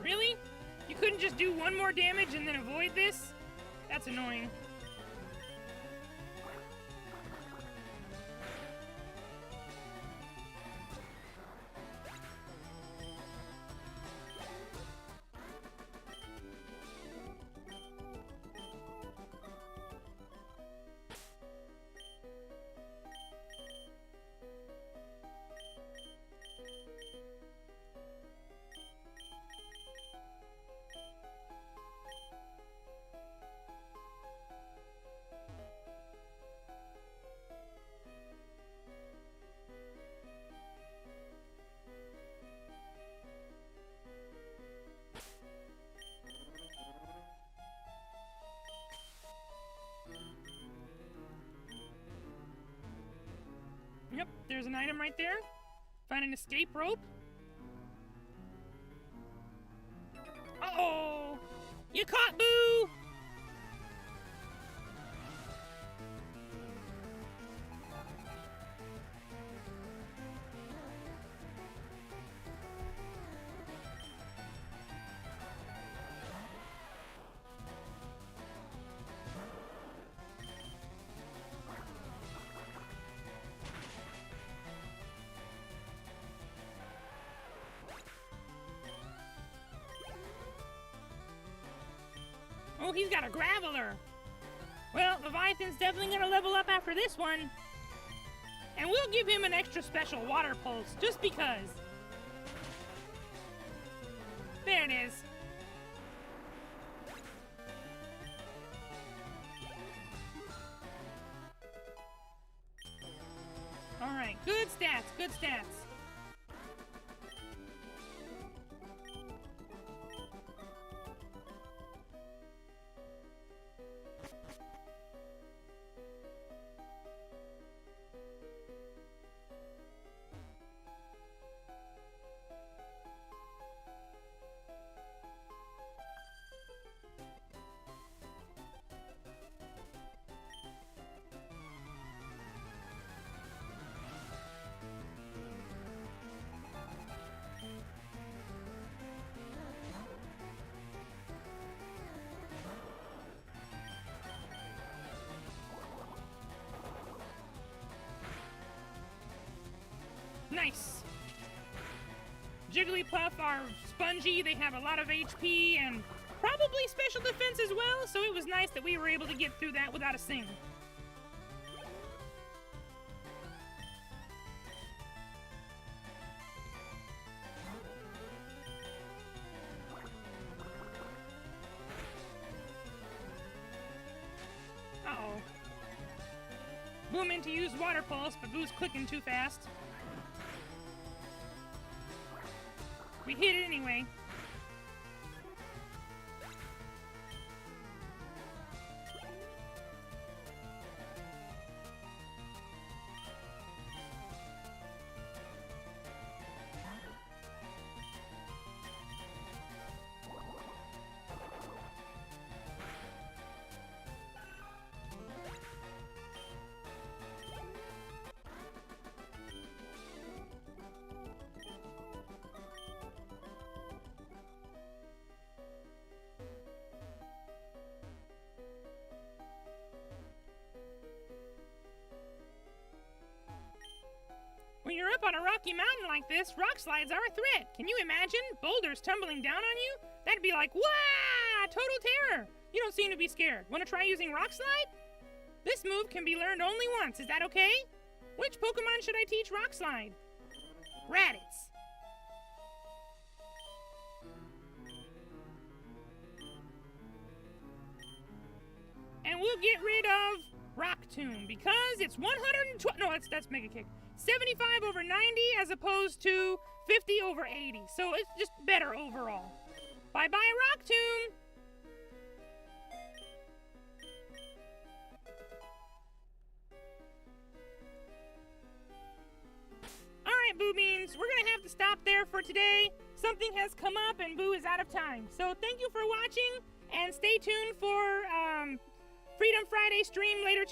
Really? You couldn't just do one more damage and then avoid this? That's annoying. Yep, there's an item right there. Find an escape rope. Uh-oh! You caught Buu! Oh, he's got a Graveler. Well, Leviathan's definitely gonna level up after this one. And we'll give him an extra special water pulse, just because. There it is. Alright, good stats, good stats. Nice. Jigglypuff are spongy, they have a lot of HP and probably special defense as well, so it was nice that we were able to get through that without a sing. Uh-oh. Buu meant to use Water Pulse, but Buu's clicking too fast. We hit it anyway. When you're up on a rocky mountain like this, rock slides are a threat. Can you imagine? Boulders tumbling down on you? That'd be like, wow, total terror. You don't seem to be scared. Want to try using Rock Slide? This move can be learned only once. Is that okay? Which Pokemon should I teach Rock Slide? Raditz. And we'll get rid of Rock Tomb because it's 112. No, that's Mega Kick. 75 over 90 as opposed to 50 over 80. So it's just better overall. Bye-bye, Rock Tomb. All right, Buu Beans, we're going to have to stop there for today. Something has come up and Buu is out of time. So thank you for watching and stay tuned for Freedom Friday stream later tonight.